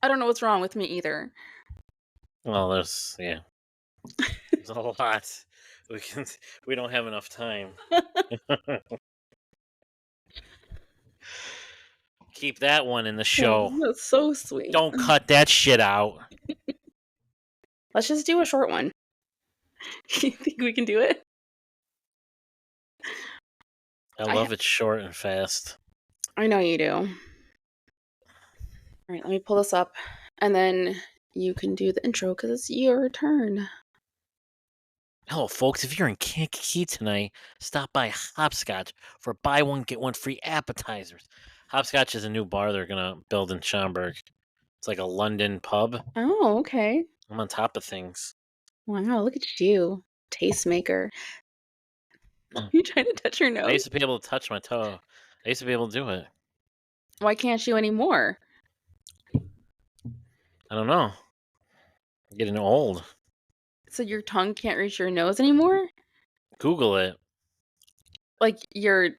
I don't know what's wrong with me either. Well, there's a lot. We can we don't have enough time. Keep that one in the Oh, show. that's so sweet. Don't cut that shit out. Let's just do a short one. You think we can do it? I love it short and fast. I know you do. All right, let me pull this up, and then you can do the intro because it's your turn. Hello, folks. If you're in Kankakee tonight, stop by Hopscotch for buy one, get one free appetizers. Hopscotch is a new bar they're going to build in Schaumburg. It's like a London pub. Oh, okay. I'm on top of things. Wow, look at you, tastemaker. You trying to touch your I nose? used to be able to touch my toe. I used to be able to do it. Why can't you anymore? I don't know. I'm getting old. So your tongue can't reach your nose anymore? Google it. Like you're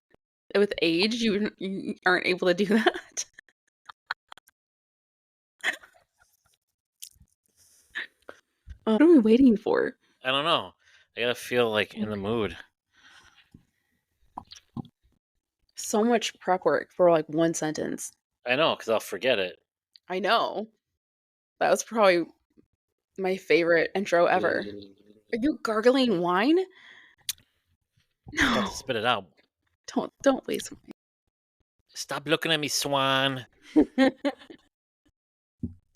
with age, you aren't able to do that? What are we waiting for? I don't know. I gotta feel like in the mood. So much prep work for like one sentence. I know, because I'll forget it. I know. That was probably my favorite intro ever. Are you gargling wine? Got No. to spit it out. Don't waste Stop looking at me, Swan. wine.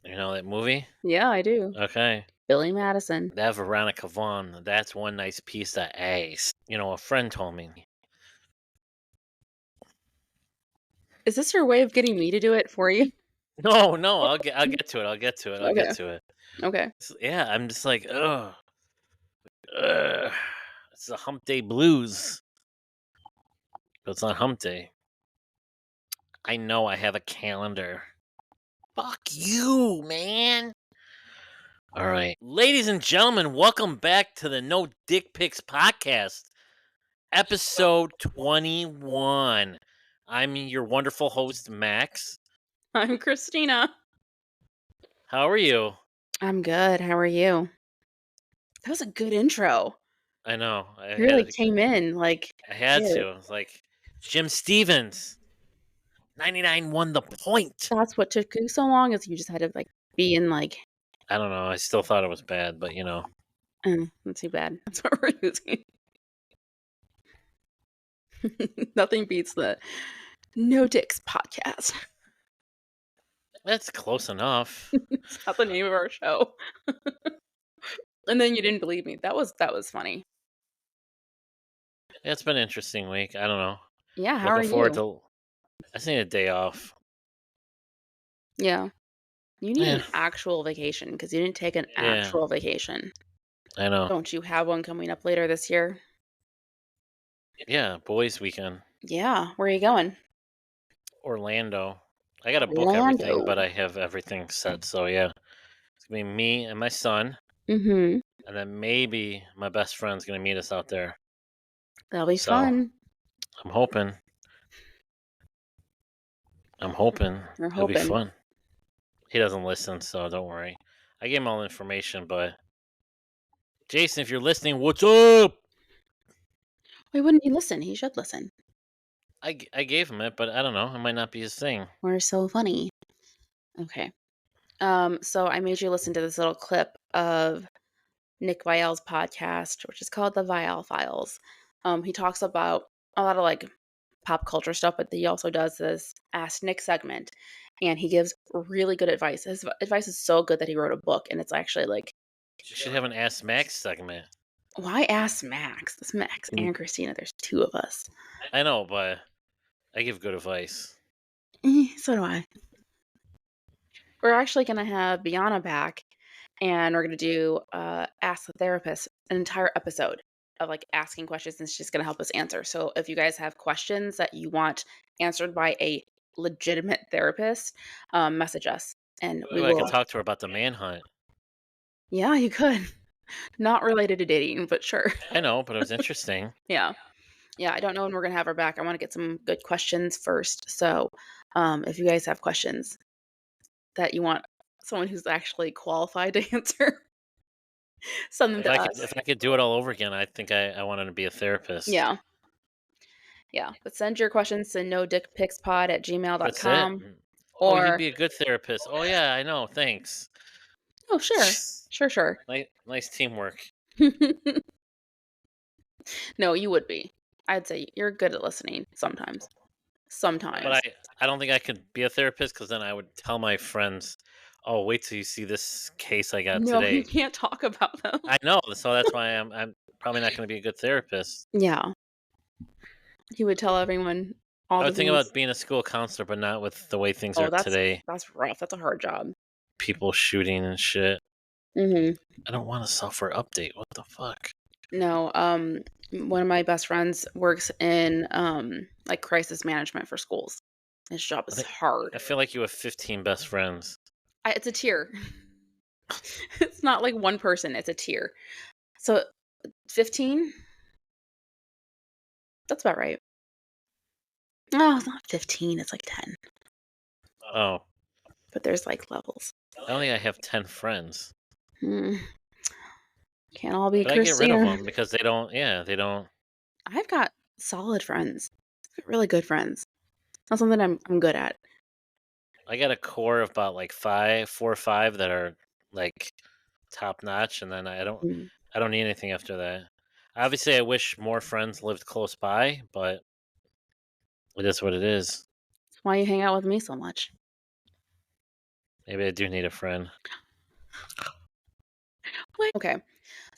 You know that movie? Yeah, I do. Okay. Billy Madison. That Veronica Vaughn, that's one nice piece of ace. You know, a friend told me. Is this your way of getting me to do it for you? No, I'll get to it. I'll get to it. Okay. Yeah, I'm just like, ugh. It's a hump day blues. But it's not hump day. I know I have a calendar. Fuck you, man. All right. Ladies and gentlemen, welcome back to the No Dick Pics podcast, episode 21. I'm your wonderful host, Max. I'm Christina. How are you? I'm good. How are you? That was a good intro. I know. You really came in like I had good. to. It's like Jim Stevens. 99 won the point. That's what took you so long, is you just had to like be in like I don't know. I still thought it was bad, but you know. not too bad. That's what we're using. Nothing beats the No Dicks podcast. That's close enough. It's not the name of our show. And then you didn't believe me. That was funny. It's been an interesting week. I don't know. Yeah, how Looking are forward you? to. I just need a day off. Yeah. You need Yeah, an actual vacation because you didn't take an yeah, actual vacation. I know. Don't you have one coming up later this year? Yeah, boys' weekend. Yeah. Where are you going? Orlando. I gotta book everything, Orlando. but I have everything set. So yeah, it's gonna be me and my son, Mm-hmm. and then maybe my best friend's gonna meet us out there. That'll be So fun. I'm hoping. We're It'll be hoping. fun. He doesn't listen, so don't worry. I gave him all the information, but Jason, if you're listening, what's up? Why wouldn't he listen? He should listen. I gave him it, but I don't know. It might not be his thing. We're so funny. Okay. So I made you listen to this little clip of Nick Vial's podcast, which is called The Vial Files. He talks about a lot of like pop culture stuff, but he also does this Ask Nick segment, and he gives really good advice. His advice is so good that he wrote a book, and it's actually like, You should have an Ask Max segment. why ask Max? It's Max and Christina. There's two of us. I know, but I give good advice. So do I. We're actually going to have Biana back, and we're going to do Ask the Therapist, an entire episode of like asking questions, and she's going to help us answer. So if you guys have questions that you want answered by a legitimate therapist, message us, and we Maybe I could will. talk to her about the manhunt. Yeah, you could. Not related to dating, but sure. I know, but it was interesting. Yeah. Yeah, I don't know when we're going to have her back. I want to get some good questions first. So if you guys have questions that you want someone who's actually qualified to answer. Send them to us. If I could do it all over again, I think I wanted to be a therapist. Yeah, yeah. But send your questions to no dick pics pod at That's it. gmail.com Oh, you'd or be a good therapist. Oh yeah, I know. Thanks. oh sure. Sure, sure. Nice teamwork. No, you would be. I'd say you're good at listening sometimes. But Sometimes. I don't think I could be a therapist because then I would tell my friends, "Oh, wait till you see this case I got No, you today." can't talk about them. I know, so that's why I'm probably not going to be a good therapist. Yeah. He would tell everyone all I the would think things. about being a school counselor, but not with the way things Oh, are today. that's rough. That's a hard job. People shooting and shit. Mhm. I don't want a software update. What the fuck? No, one of my best friends works in, like, crisis management for schools. His job I is think hard. I feel like you have 15 best friends. It's a tier. It's not like one person, it's a tier. So, 15? That's about right. No, it's not 15, it's like 10, Oh, but there's, like, levels. I don't think I have 10 friends, Hmm, can't all be but I get rid of Christina. them because they don't. Yeah, they don't. I've got solid friends. I've got really good friends. Not something I'm good at. I got a core of about like five, 4 or 5 that are like top notch, and then Mm. I don't need anything after that. Obviously, I wish more friends lived close by, but it is what it is. Why you hang out with me so much? Maybe I do need a friend. What? Okay.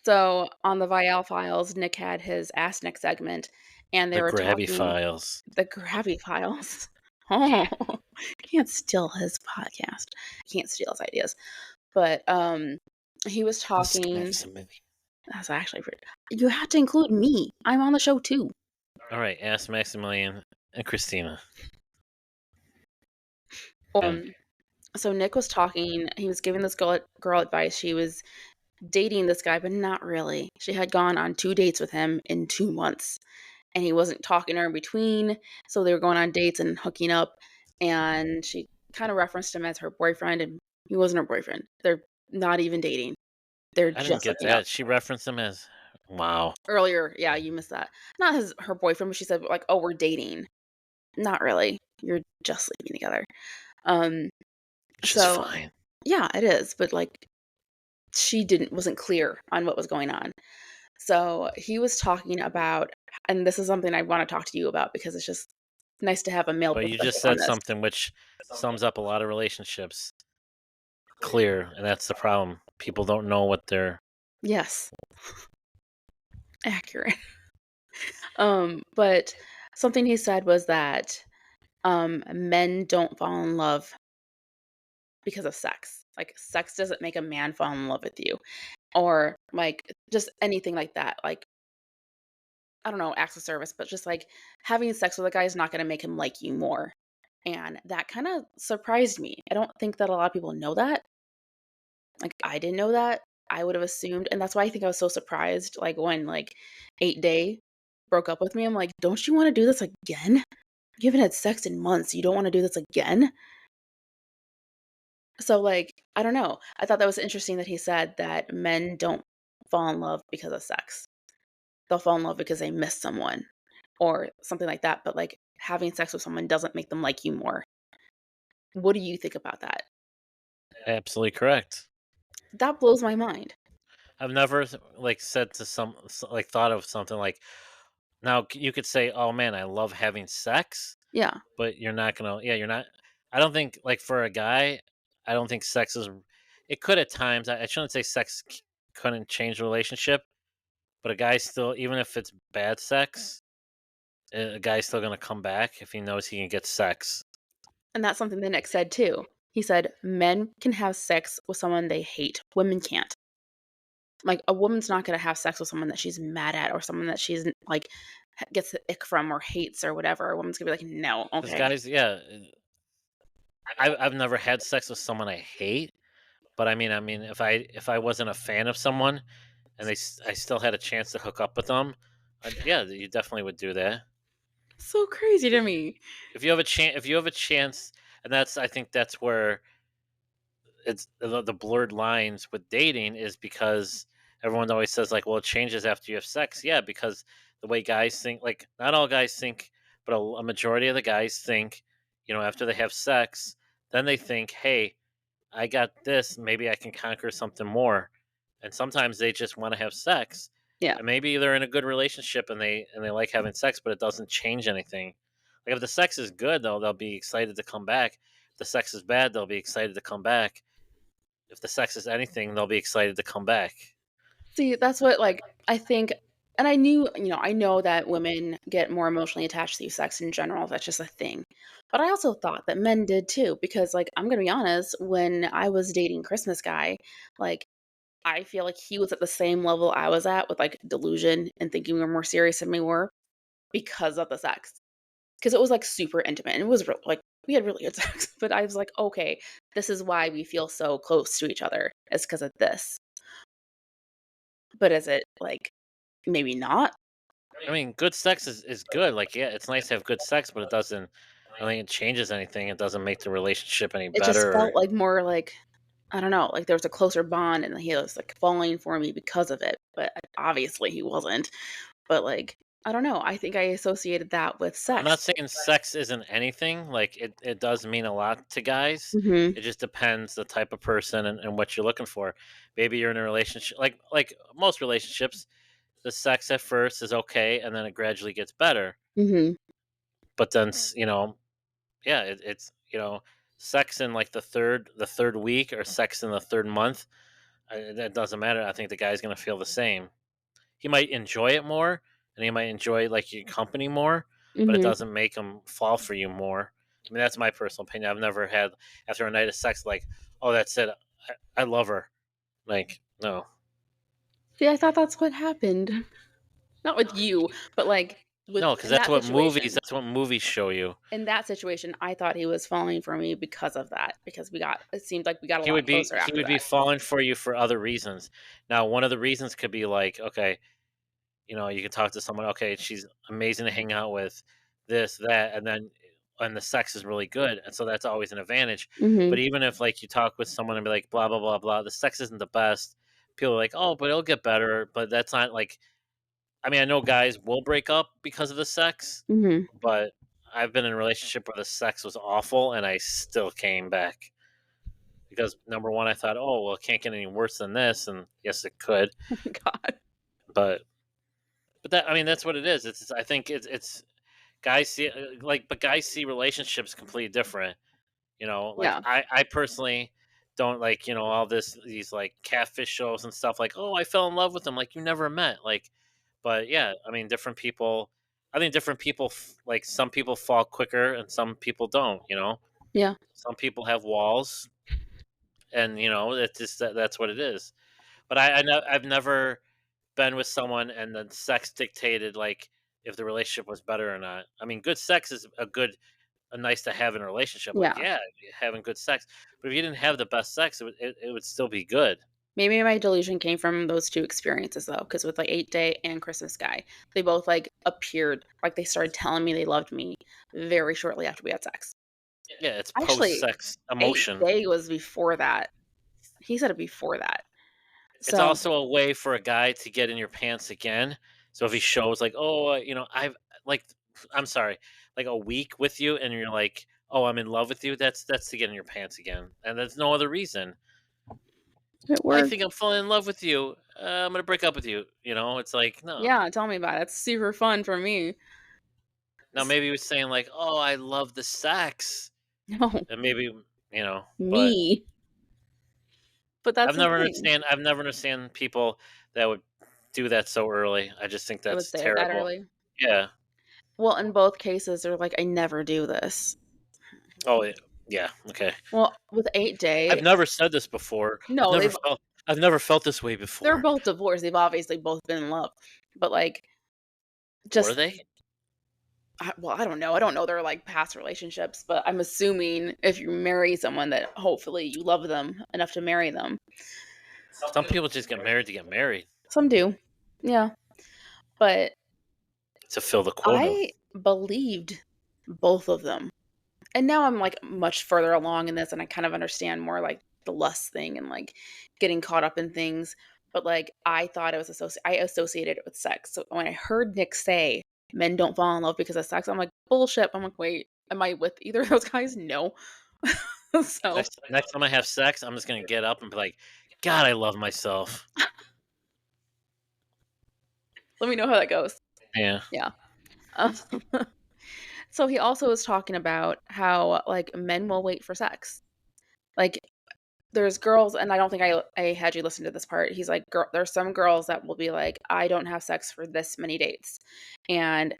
So on the Vial Files, Nick had his Ask Nick segment, and they The were Grabby talking Files. the Gravity Files. Oh, can't steal his podcast. Can't steal his ideas. But he was Ask talking. Maximilian. That's actually pretty. You have to include me. I'm on the show too. All right, ask Maximilian and Christina. And Um. So Nick was talking. He was giving this girl advice. She was dating this guy, but not really. She had gone on 2 dates with him in 2 months, and he wasn't talking to her in between, so they were going on dates and hooking up, and she kinda referenced him as her boyfriend, and he wasn't her boyfriend. They're not even dating. They're I didn't just get hooking up. that. She referenced him as wow. Earlier, yeah, you missed that. Not her boyfriend, but she said, like, "Oh, we're dating." Not really. You're just sleeping together. Um, Which is so fine. yeah, it is, but, like, she wasn't clear on what was going on. So he was talking about, and this is something I want to talk to you about because it's just nice to have a male But you perspective just on said this. something which sums up a lot of relationships clear, and that's the problem. People don't know what they're. Yes, accurate. But something he said was that men don't fall in love because of sex. Like sex doesn't make a man fall in love with you, or like just anything like that. Like I don't know, acts of service, but just like having sex with a guy is not going to make him like you more. And that kind of surprised me. I don't think that a lot of people know that. Like, I didn't know that. I would have assumed, and that's why I think I was so surprised, like, when, like, 8 Day broke up with me, I'm like, "Don't you wanna do this again? You haven't had sex in months, you don't wanna do this again?" So, like, I don't know. I thought that was interesting that he said that men don't fall in love because of sex. They'll fall in love because they miss someone or something like that, but, like, having sex with someone doesn't make them like you more. What do you think about that? Absolutely correct. That blows my mind. I've never like said to like thought of something like now you could say, "Oh man, I love having sex," Yeah. but you're not gonna. Yeah, you're not. I don't think like for a guy, I don't think sex is. It could at times. I shouldn't say sex couldn't change the relationship, but a guy still, even if it's bad sex, a guy's still gonna come back if he knows he can get sex. And that's something that Nick said too. He said, "Men can have sex with someone they hate, women can't." Like, a woman's not gonna have sex with someone that she's mad at or someone that she's, like, gets the ick from or hates or whatever. A woman's gonna be like, "No, Because okay." guys, yeah, I've never had sex with someone I hate, but I mean, if I wasn't a fan of someone and I still had a chance to hook up with them, yeah, you definitely would do that. So crazy to me. If you have a chance, and that's I think that's where it's the blurred lines with dating is because everyone always says like, well, it changes after you have sex. Yeah, because the way guys think, like not all guys think, but a majority of the guys think, after they have sex, then they think, hey, I got this, maybe I can conquer something more. And sometimes they just want to have sex. Yeah. And maybe they're in a good relationship and they like having sex, but it doesn't change anything. Like if the sex is good though, they'll be excited to come back. If the sex is bad, they'll be excited to come back. If the sex is anything, they'll be excited to come back. See, that's what, like, I think, and I knew, I know that women get more emotionally attached to sex in general. That's just a thing. But I also thought that men did too, because, like, I'm gonna be honest, when I was dating Christmas guy, like, I feel like he was at the same level I was at with like delusion and thinking we were more serious than we were because of the sex. Because it was like super intimate and it was like we had really good sex. But I was like, okay, this is why we feel so close to each other. It's because of this. But is it like maybe not? I mean, good sex is good. Like, yeah, it's nice to have good sex, but it doesn't. I don't think it changes anything. It doesn't make the relationship any It just better. Or felt like more like, I don't know, like there was a closer bond and he was like falling for me because of it. But obviously he wasn't. But like, I don't know. I think I associated that with I'm not sex. saying sex isn't anything. Like, it does mean a lot to guys. Hmm. It just depends the type of person and what you're looking for. Maybe you're in a relationship, like most relationships. The sex at first is okay, and then it gradually gets better. Hmm. But then, yeah, it's sex in like the third week or sex in the third month. That doesn't matter. I think the guy's gonna feel the same. He might enjoy it more, and he might enjoy like your company more, but it Hmm. doesn't make him fall for you more. I mean, that's my personal opinion. I've never had after a night of sex like, oh, that's it. I love her. Like, no, See, I thought that's what happened. Not with you, but, like, with no, because in that situation. that's what movies show you. In that situation, I thought he was falling for me because of that, because it seemed like we got a lot closer He after would be that. falling for you for other reasons. Now, one of the reasons could be like, okay, you can talk to someone, okay, she's amazing to hang out with, this, that, and the sex is really good, and so that's always an advantage. But Mhm, even if like you talk with someone and be like, blah blah blah blah, the sex isn't the best. People are like, oh, but it'll get better. But that's not like. I mean, I know guys will break up because of the sex, mhm. but I've been in a relationship where the sex was awful, and I still came back because number one, I thought, oh well, it can't get any worse than this, and yes, it could, Oh my god. but that I mean that's what it is. I think it's guys see but guys see relationships completely different. Like Yeah, I personally don't like all these like catfish shows and stuff. Like, oh, I fell in love with them. Like you never met. Like, but yeah, I mean, different people. I think different people like some people fall quicker and some people don't. yeah, Some people have walls, and it's just that's what it is. But I've never been with someone and then sex dictated like if the relationship was better or not. I mean, good sex is a nice to have in a relationship. Like, yeah. yeah, having good sex. But if you didn't have the best sex, it would still be good. Maybe my delusion came from those 2 experiences, though, because with, like, 8 Day and Christmas Guy, they both, like, appeared like, they started telling me they loved me very shortly after we had sex. Yeah, it's post Actually, sex 8 emotion. Day was before that. He said it before that. It's So, also a way for a guy to get in your pants again. So if he shows like, oh, I've like, I'm sorry, like a week with you, and you're like, oh, I'm in love with you. That's to get in your pants again, and there's no other reason. it I worked. think I'm falling in love with you. I'm gonna break up with you. It's like no. Yeah, tell me about it. It's super fun for me. Now maybe he was saying like, oh, I love the sex, No, and maybe but me. But that's the thing. I've never understand people that would do that so early. I just think I would that's say it that terrible. early. Yeah. Well, in both cases, they're like, "I never do this." Oh, yeah. Okay. Well, with 8 I've Day, never said this before. no, I've never felt this way they're before. both divorced. They've obviously both been in love. But, like, Were just they? well, I don't know. I don't know their, like, past relationships, but I'm assuming if you marry someone that hopefully you love them enough to marry them. Some people just get married to get married Some do. Yeah. But to fill the quota. I believed both of them. And now I'm, like, much further along in this, and I kind of understand more, like, the lust thing and like getting caught up in things. But like I thought it was I associated it with sex. So when I heard Nick say men don't fall in love because of sex, I'm like, bullshit. I'm like, wait, am I with either of those guys? No. So Next time I have sex, I'm just gonna get up and be like, God, I love myself. let me know how that goes. Yeah. Yeah. Um, so he also was talking about how like men will wait for sex. Like there's girls, and I don't think I had you listen to this part. He's like, girl, there's some girls that will be like, I don't have sex for this many dates, and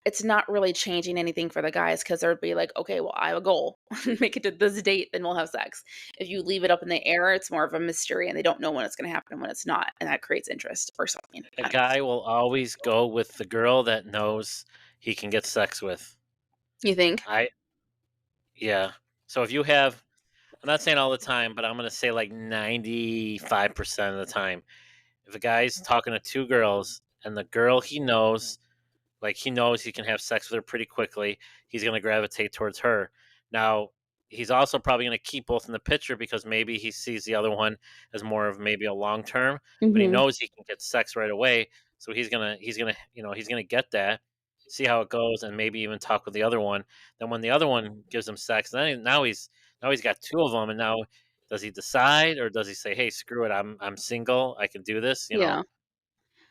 it's not really changing anything for the guys because they'd be like, okay, well, I have a goal, make it to this date, then we'll have sex. If you leave it up in the air, it's more of a mystery, and they don't know when it's going to happen and when it's not, and that creates interest or something. A I don't know. guy will always go with the girl that knows he can get sex with. You think? I Yeah. So if you have, I'm not saying all the time, but I'm gonna say like 95% of the time, if a guy's talking to two girls and the girl he knows, like he knows he can have sex with her pretty quickly, he's gonna gravitate towards her. Now, he's also probably gonna keep both in the picture because maybe he sees the other one as more of maybe a long term, but he Hmm. knows he can get sex right away. So he's gonna he's gonna get that, see how it goes, and maybe even talk with the other one. Then when the other one gives him sex, then now he's got two of them, and now does he decide or does he say, "Hey, screw it, I'm single, I can do this," you know? Yeah.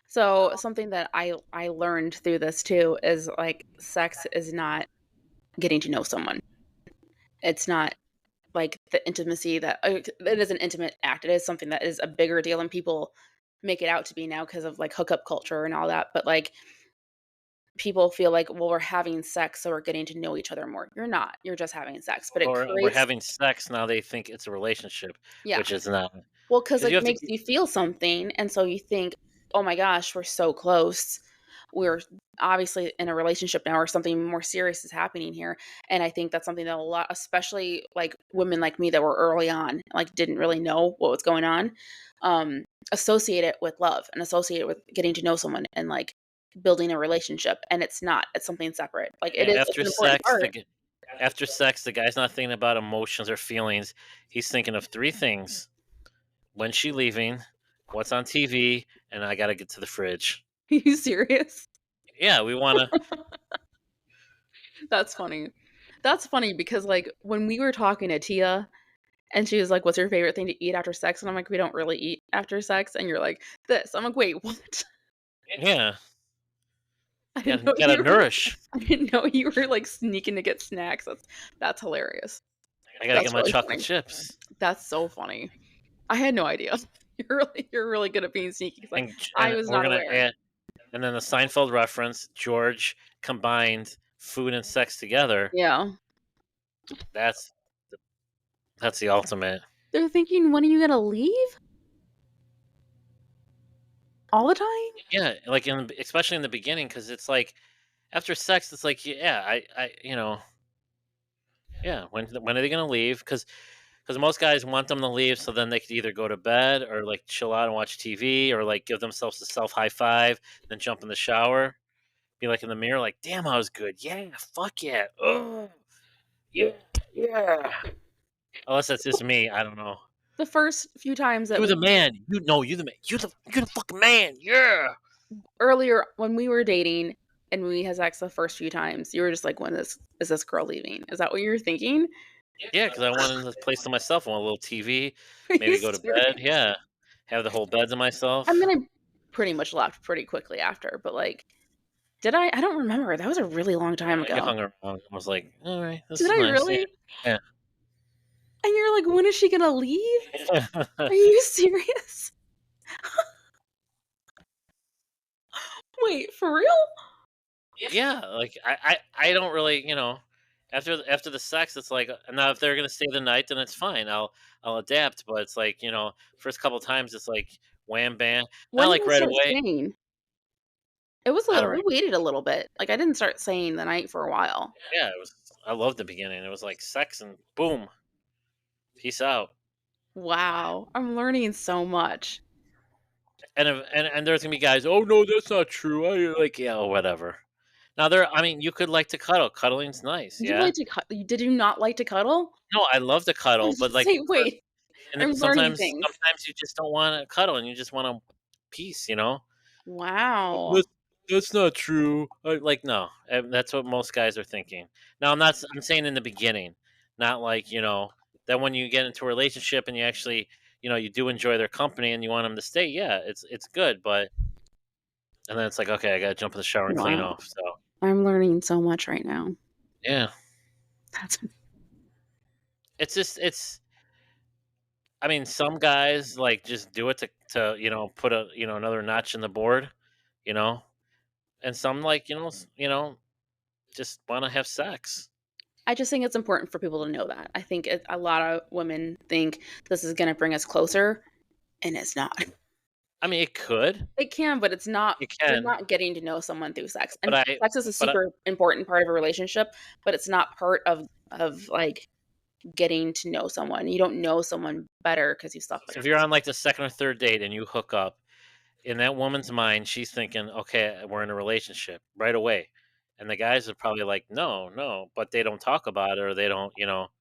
So something that I learned through this too is like sex is not getting to know someone. It's not like the intimacy that it is an intimate act. It is something that is a bigger deal, and people make it out to be now because of like hookup culture and all that. But like people feel like, well, we're having sex, so we're getting to know each other more. You're not. You're just having sex, but it Or we're creates, having sex, now they think it's a relationship, yeah. which is not. Well, because Because it you have to makes keep you feel something, and so you think, "Oh my gosh, we're so close. We're obviously in a relationship now, or something more serious is happening here." And I think that's something that a lot, especially like women like me that were early on, like didn't really know what was going on, associate it with love and associate it with getting to know someone and like building a relationship. And it's not. It's something separate. Like it is. It's after an important sex, part. after sex, the guy's not thinking about emotions or feelings. He's thinking of three things: when she leaving, what's on TV, and I gotta get to the fridge. Are you serious? Yeah, we wanna. That's funny. That's funny because, like, when we were talking to Tia and she was like, "What's your favorite thing to eat after sex?" And I'm like, "We don't really eat after sex." And you're like, "This." I'm like, "Wait, what?" Yeah, I you didn't gotta, know gotta you were nourish. I didn't know you were, like, sneaking to get snacks. That's hilarious. I gotta get That's my really chocolate funny. chips. That's so funny. I had no idea. You're really good at being sneaky 'cause, like, I And was we're not gonna aware. add, and then the Seinfeld reference, George combined food and sex together. Yeah. That's that's the ultimate. They're thinking, "When are you gonna leave?" All the time? Yeah, like especially in the beginning, because it's like after sex, it's like, yeah, yeah. When are they gonna leave? Because most guys want them to leave so then they could either go to bed or like chill out and watch TV or like give themselves a self high five, then jump in the shower, be like in the mirror, like, damn, I was good. Yeah, fuck yeah. Oh, yeah, yeah. Unless that's just me, I don't know. The first few times that You we the man. You know, you the man. You're the fucking man. Yeah. earlier when we were dating and we had sex the first few times, you were just like, "When is this girl leaving?" Is that what you were thinking? Yeah, because I wanted the place to myself. I want a little TV, Are you maybe go to bed. serious? Yeah, have the whole bed to I myself. mean, I pretty much left pretty quickly after, but, like, did I? I don't remember. That was a really long time You ago. hung around. I was like, all right, this Did is I nice. Yeah, really? yeah. And you're like, "When is she gonna leave?" Are you serious? Wait, for real? Yeah, like I don't really, after the sex, it's like, now if they're gonna stay the night, then it's fine. I'll adapt. But it's like, first couple times, it's like wham bam, not When did like I right start away. saying? It was I a don't we remember. waited a little bit. Like, I didn't start saying the night for a while. Yeah, it was. I loved the beginning. It was like sex and boom, peace out. Wow, I'm learning so much. And there's gonna be guys. Oh no, that's not true. I like, yeah, whatever. Now I mean, you could like to cuddle. Cuddling's nice. You Yeah. like to did you not like to cuddle? No, I love to I cuddle, was but gonna like say, wait. And I'm then learning sometimes things. sometimes you just don't wanna cuddle and you just want a peace, you know? Wow. That's that's not true. Like, no, that's what most guys are thinking. Now, I'm saying in the beginning, not like, then when you get into a relationship and you actually, you do enjoy their company and you want them to stay, yeah, it's good, but and then it's like, "Okay, I gotta jump in the shower and clean Wow. off," so, I'm learning so much right now. yeah. That's It's I mean, some guys, like, just do it to, put another notch in the board, you know? And some, like, just wanna have sex. I just think it's important for people to know that. I think a lot of women think this is gonna bring us closer, and it's not. I mean, it could. It can, but it's not. It You're can, not getting to know someone through sex, but and sex is a but I super important part of a relationship, but it's not part of, like, getting to know someone. You don't know someone better because you slept with so if them. you're on, like, the 2nd or 3rd date and you hook up, in that woman's mind, she's thinking, "Okay, we're in a relationship," right away. And the guys are probably like, "No, no," but they don't talk about it or they don't.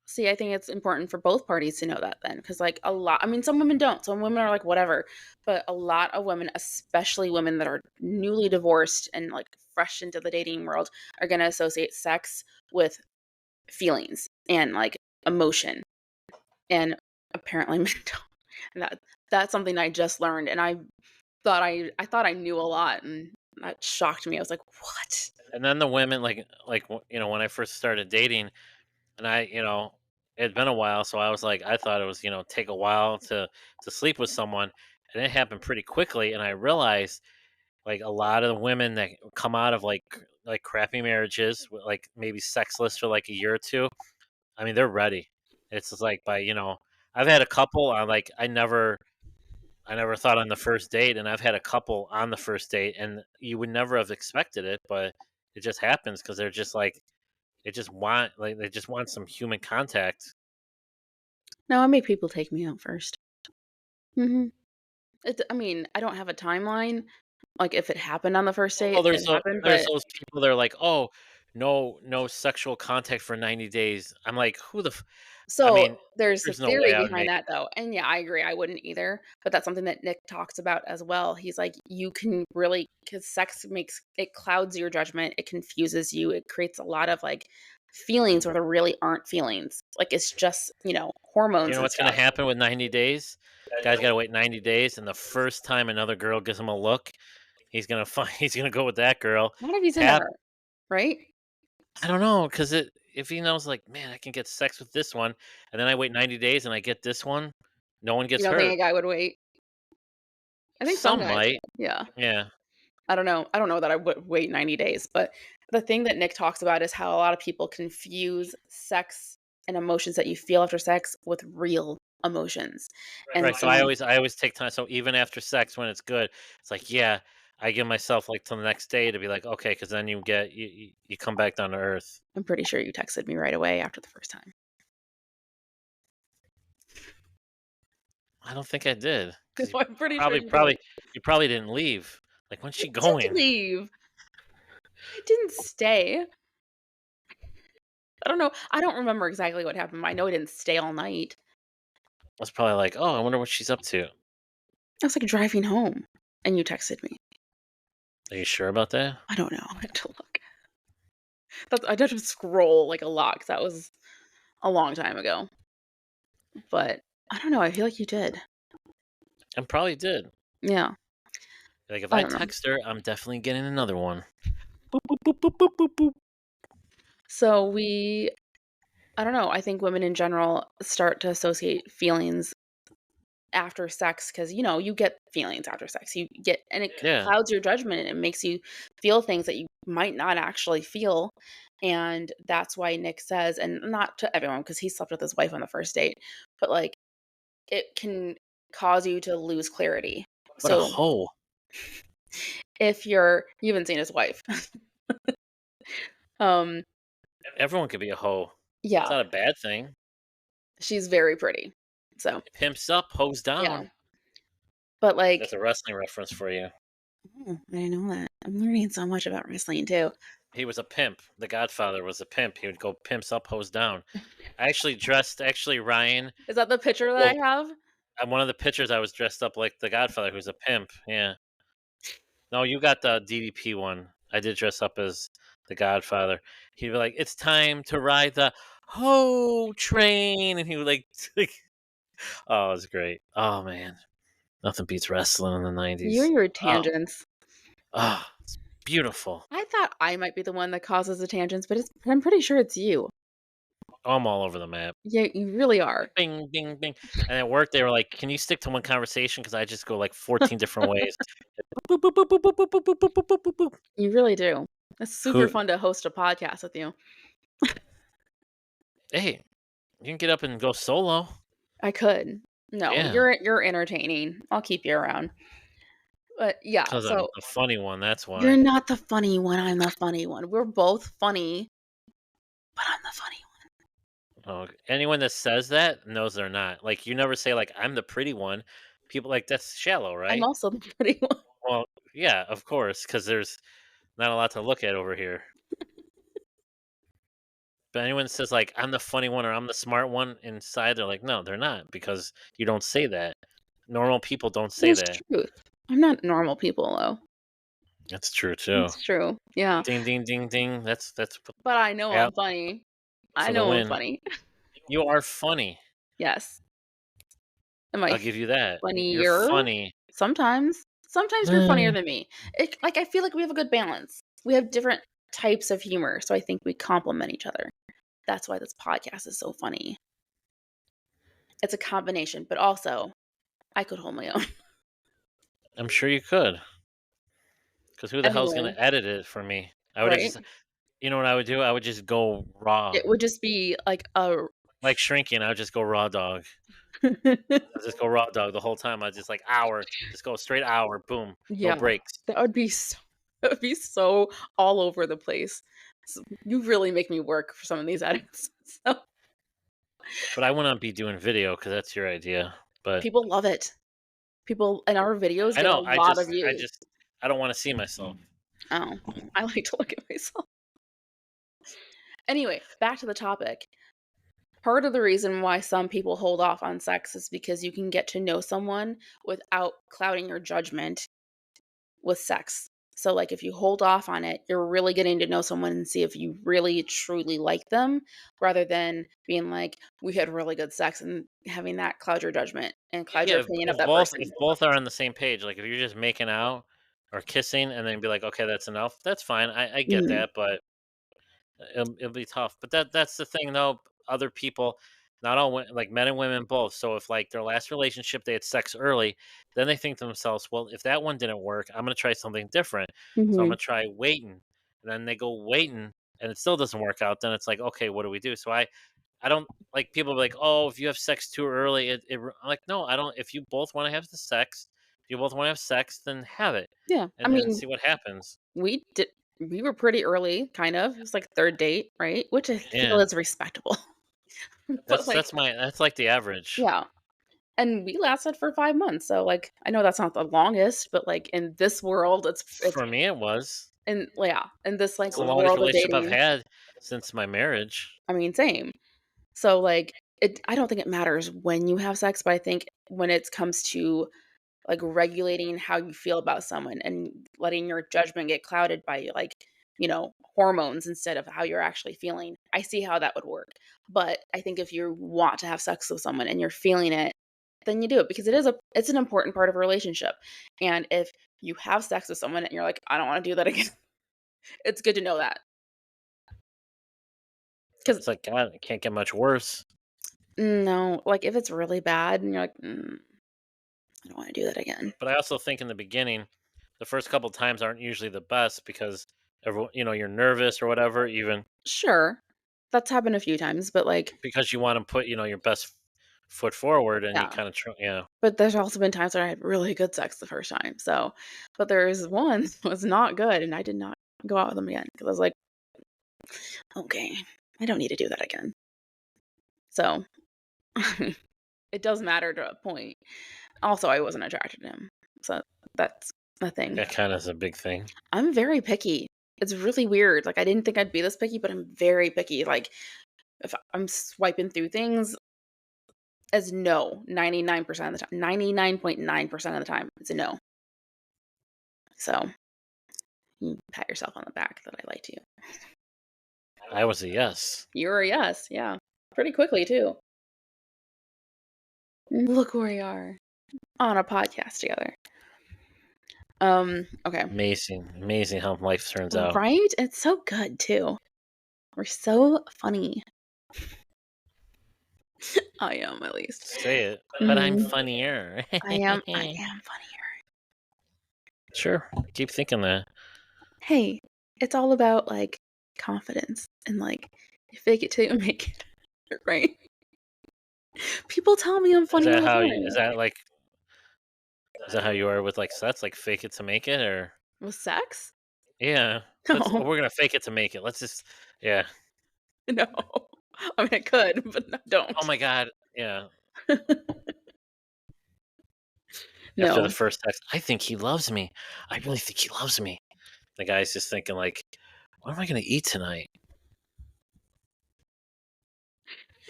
See, I think it's important for both parties to know that then, because like, I mean, some women don't. Some women are like, "Whatever," but a lot of women, especially women that are newly divorced and, like, fresh into the dating world, are gonna associate sex with feelings and, like, emotion, and apparently men don't. And that's something I just learned, and I thought I knew a lot, and that shocked me. I was like, "What?" And then the women, when I first started dating and it'd been a while, so I thought it was, take a while to sleep with someone, and it happened pretty quickly, and I realized, like, a lot of the women that come out of, like, crappy marriages, like, maybe sexless for, like, a year or 2, I mean, they're ready. It's just like I've had a couple on, like, I never thought on the first date, and I've had a couple on the first date, and you would never have expected it, but it just happens because 'cause they're just like they just want some human contact. No, I make people take me out first. Mhm. I mean, I don't have a timeline, like, if it happened on the first Well, date, then it happened, there's but those people that are like, "Oh, no sexual contact for 90 days." I'm like, "Who the f—" I so mean, there's a there's no way theory I would behind make it. that though, and yeah, I agree, I wouldn't either, but that's something that Nick talks about as well. He's like, you can really, because sex makes it clouds your judgment, it confuses you, it creates a lot of, like, feelings where there really aren't feelings. Like, it's just, You hormones know and what's gonna stuff. happen with 90 days? Guy's gotta wait 90 days, and the first time another girl gives him a look, he's gonna find he's gonna go with that girl, Not if he's into tap. her, right? I don't know, cause if he knows, like, "Man, I can get sex with this one," and then I wait 90 days and I get this one, no one You gets don't think a hurt. guy would wait? I think some Some guys might. would, yeah. Yeah. I don't know. I don't know that I would wait 90 days, but the thing that Nick talks about is how a lot of people confuse sex and emotions that you feel after sex with real emotions. And Right, so so I always take time, so even after sex when it's good, it's like, yeah, I give myself, like, till the next day to be like, "Okay," because then you come back down to earth. I'm pretty sure you texted me right away after the first time. I don't think I did, because I'm pretty sure probably you did. probably you probably didn't leave. Like, "When's I she did going?" leave. I didn't stay. I don't know. I don't remember exactly what happened. I know I didn't stay all night. I was probably like, "Oh, I wonder what she's up to." I was like driving home and you texted me. Are you sure about that? I don't know. I have to look. I had to scroll like a lot because that was a long time ago. But I don't know. I feel like you did. I probably did. Yeah. Like, if I I don't know. text her, I'm definitely getting another one. Boop, boop, boop, boop, boop, boop, boop. So I don't know. I think women in general start to associate feelings after sex because, you get feelings after sex. You get, and it Yeah. clouds your judgment and it makes you feel things that you might not actually feel. And that's why Nick says, and not to everyone because he slept with his wife on the first date, but like it can cause you to lose clarity. What a So hoe. if you haven't seen his wife, um, Everyone could be a hoe. It's yeah, not a bad thing. she's very pretty. So Pimps up, hoes yeah, down. but like, That's a wrestling reference for you. oh, I didn't know that. I'm learning so much about wrestling too. He was a pimp. The Godfather was a pimp. He would go pimps up, hose down. I actually dressed Ryan. Is that the picture that I Well, have? on one of the pictures, I was dressed up like the Godfather, who's a pimp. Yeah. No, you got the DDP one. I did dress up as the Godfather. He'd be like, "It's time to ride the hoe train," and he would like, oh, it was great. Oh man, nothing beats wrestling in the You and '90s. your Oh, tangents. it's beautiful. I thought I might be the one that causes the tangents, but I'm pretty sure it's you. I'm all over the map. Yeah, you really are. Bing, bing, bing. And at work, they were like, "Can you stick to one conversation?" Because I just go like 14 different ways. Boop, boop, boop, boop, boop, boop, boop, boop, boop, boop, boop, boop. You really do. It's super Who? fun to host a podcast with you. Hey, you can get up and go solo. I could. No, Yeah, you're entertaining. I'll keep you around. But yeah, because I'm so the funny one. That's you're why. not the funny one. I'm the funny one. We're both funny, but I'm the funny Oh, anyone that says that knows they're not. Like you never say like I'm the pretty one. People like that's shallow, one. I'm right? also the pretty one. Well, yeah, of course, because there's not a lot to look at over here. But anyone that says like I'm the funny one or I'm the smart one inside, they're like, no, they're not because you don't say that. Normal people don't say It's that. truth. I'm not normal people though. That's true too. It's true. Yeah. Ding, ding, ding, ding. That's But I know out I'm funny. I for the know I'm win. funny. You are funny. Yes. Am I I'll give you that. You're funnier? funny. Sometimes. Sometimes you're funnier Eh, than me. Like I feel like we have a good balance. We have different types of humor, so I think we complement each other. That's why this podcast is so funny. It's a combination, but also I could hold my own. I'm sure you could. Because who the hell's gonna Anyway, edit it for me? I would have right? just, you know what I would do? I would just go raw, It would just be like a like shrinking. I would just go raw dog. I just go raw dog the whole time. I just like hour, just go straight hour, boom, no yeah. breaks. That would be so that would be so all over the place. So you really make me work for some of these edits. So But I want to be doing video because that's your idea. But people love it. People and our videos I get a know, lot of I views. just, I don't want to see myself. Oh, I like to look at myself. Anyway, back to the topic. Part of the reason why some people hold off on sex is because you can get to know someone without clouding your judgment with sex. So, like, if you hold off on it, you're really getting to know someone and see if you really truly like them rather than being like, we had really good sex and having that cloud your judgment and cloud your Yeah, opinion of that person. if both are on the same page, like if you're just making out or kissing and then be like, okay, that's enough. That's fine. I get Mhm. that, but it'll be tough. But that's the thing though. Other people, not all like men and women both. So if like their last relationship they had sex early, then they think to themselves, well, if that one didn't work, I'm gonna try something different. So I'm Mhm. gonna try waiting. And then they go waiting and it still doesn't work out. Then it's like, okay, what do we do? So I don't like people be like, oh, if you have sex too early, I'm like, no, I don't. If you both want to have the sex, if you both want to have sex, then have it Yeah. I and mean, see what happens. we did we were pretty early, kind of. It was like third date, right? Which I feel Yeah, is respectable. But like, that's like the average. yeah. And we lasted for 5 months. So like I know that's not the longest, but like in this world it's For me, it was. in yeah, in this like It's the longest world of relationship I've dating, had since my marriage. I mean same. So like I don't think it matters when you have sex, but I think when it comes to like regulating how you feel about someone and letting your judgment get clouded by like hormones instead of how you're actually feeling, I see how that would work. But I think if you want to have sex with someone and you're feeling it, then you do it because it's an important part of a relationship. And if you have sex with someone and you're like, I don't want to do that again, it's good to know that. Because It's like God, it can't get much worse. no, like if it's really bad and you're like, I don't want to do that again. But I also think in the beginning, the first couple times aren't usually the best because everyone, you're nervous or whatever, even Sure, that's happened a few times, but like, because you want to put, your best foot forward and you yeah. kind of, But there's also been times where I had really good sex the first time. So, but there's one that was not good, and I did not go out with them again because I was like, okay, I don't need to do that again. So, it does matter to a point. Also, I wasn't attracted to him, so that's the thing. that kind of is a big thing. I'm very picky. It's really weird. Like, I didn't think I'd be this picky, but I'm very picky. Like, if I'm swiping through things as no, 99% of the time, 99.9% of the time, it's a no. So, you pat yourself on the back that I liked you. I was a yes. You're a yes, yeah. Pretty quickly, too. Look where we are on a podcast together. Okay. Amazing how life turns out. Right? It's so good, too. We're so funny. I am, at least. Say it, but I'm Mhm. funnier. I am funnier. Sure, keep thinking that. Hey, it's all about, like, confidence and, like, you fake it till you make it, right? People tell me I'm Is funny that all the how you? Is time. that like? Is that how you are with like sets? Like fake it to make it, or With sex? yeah? No, We're gonna fake it to make it. Let's just yeah. no. I mean, I could, but I Oh don't. my god, yeah. After the No. first text, I think he loves me. I really think he loves me. The guy's just thinking like, what am I gonna eat tonight?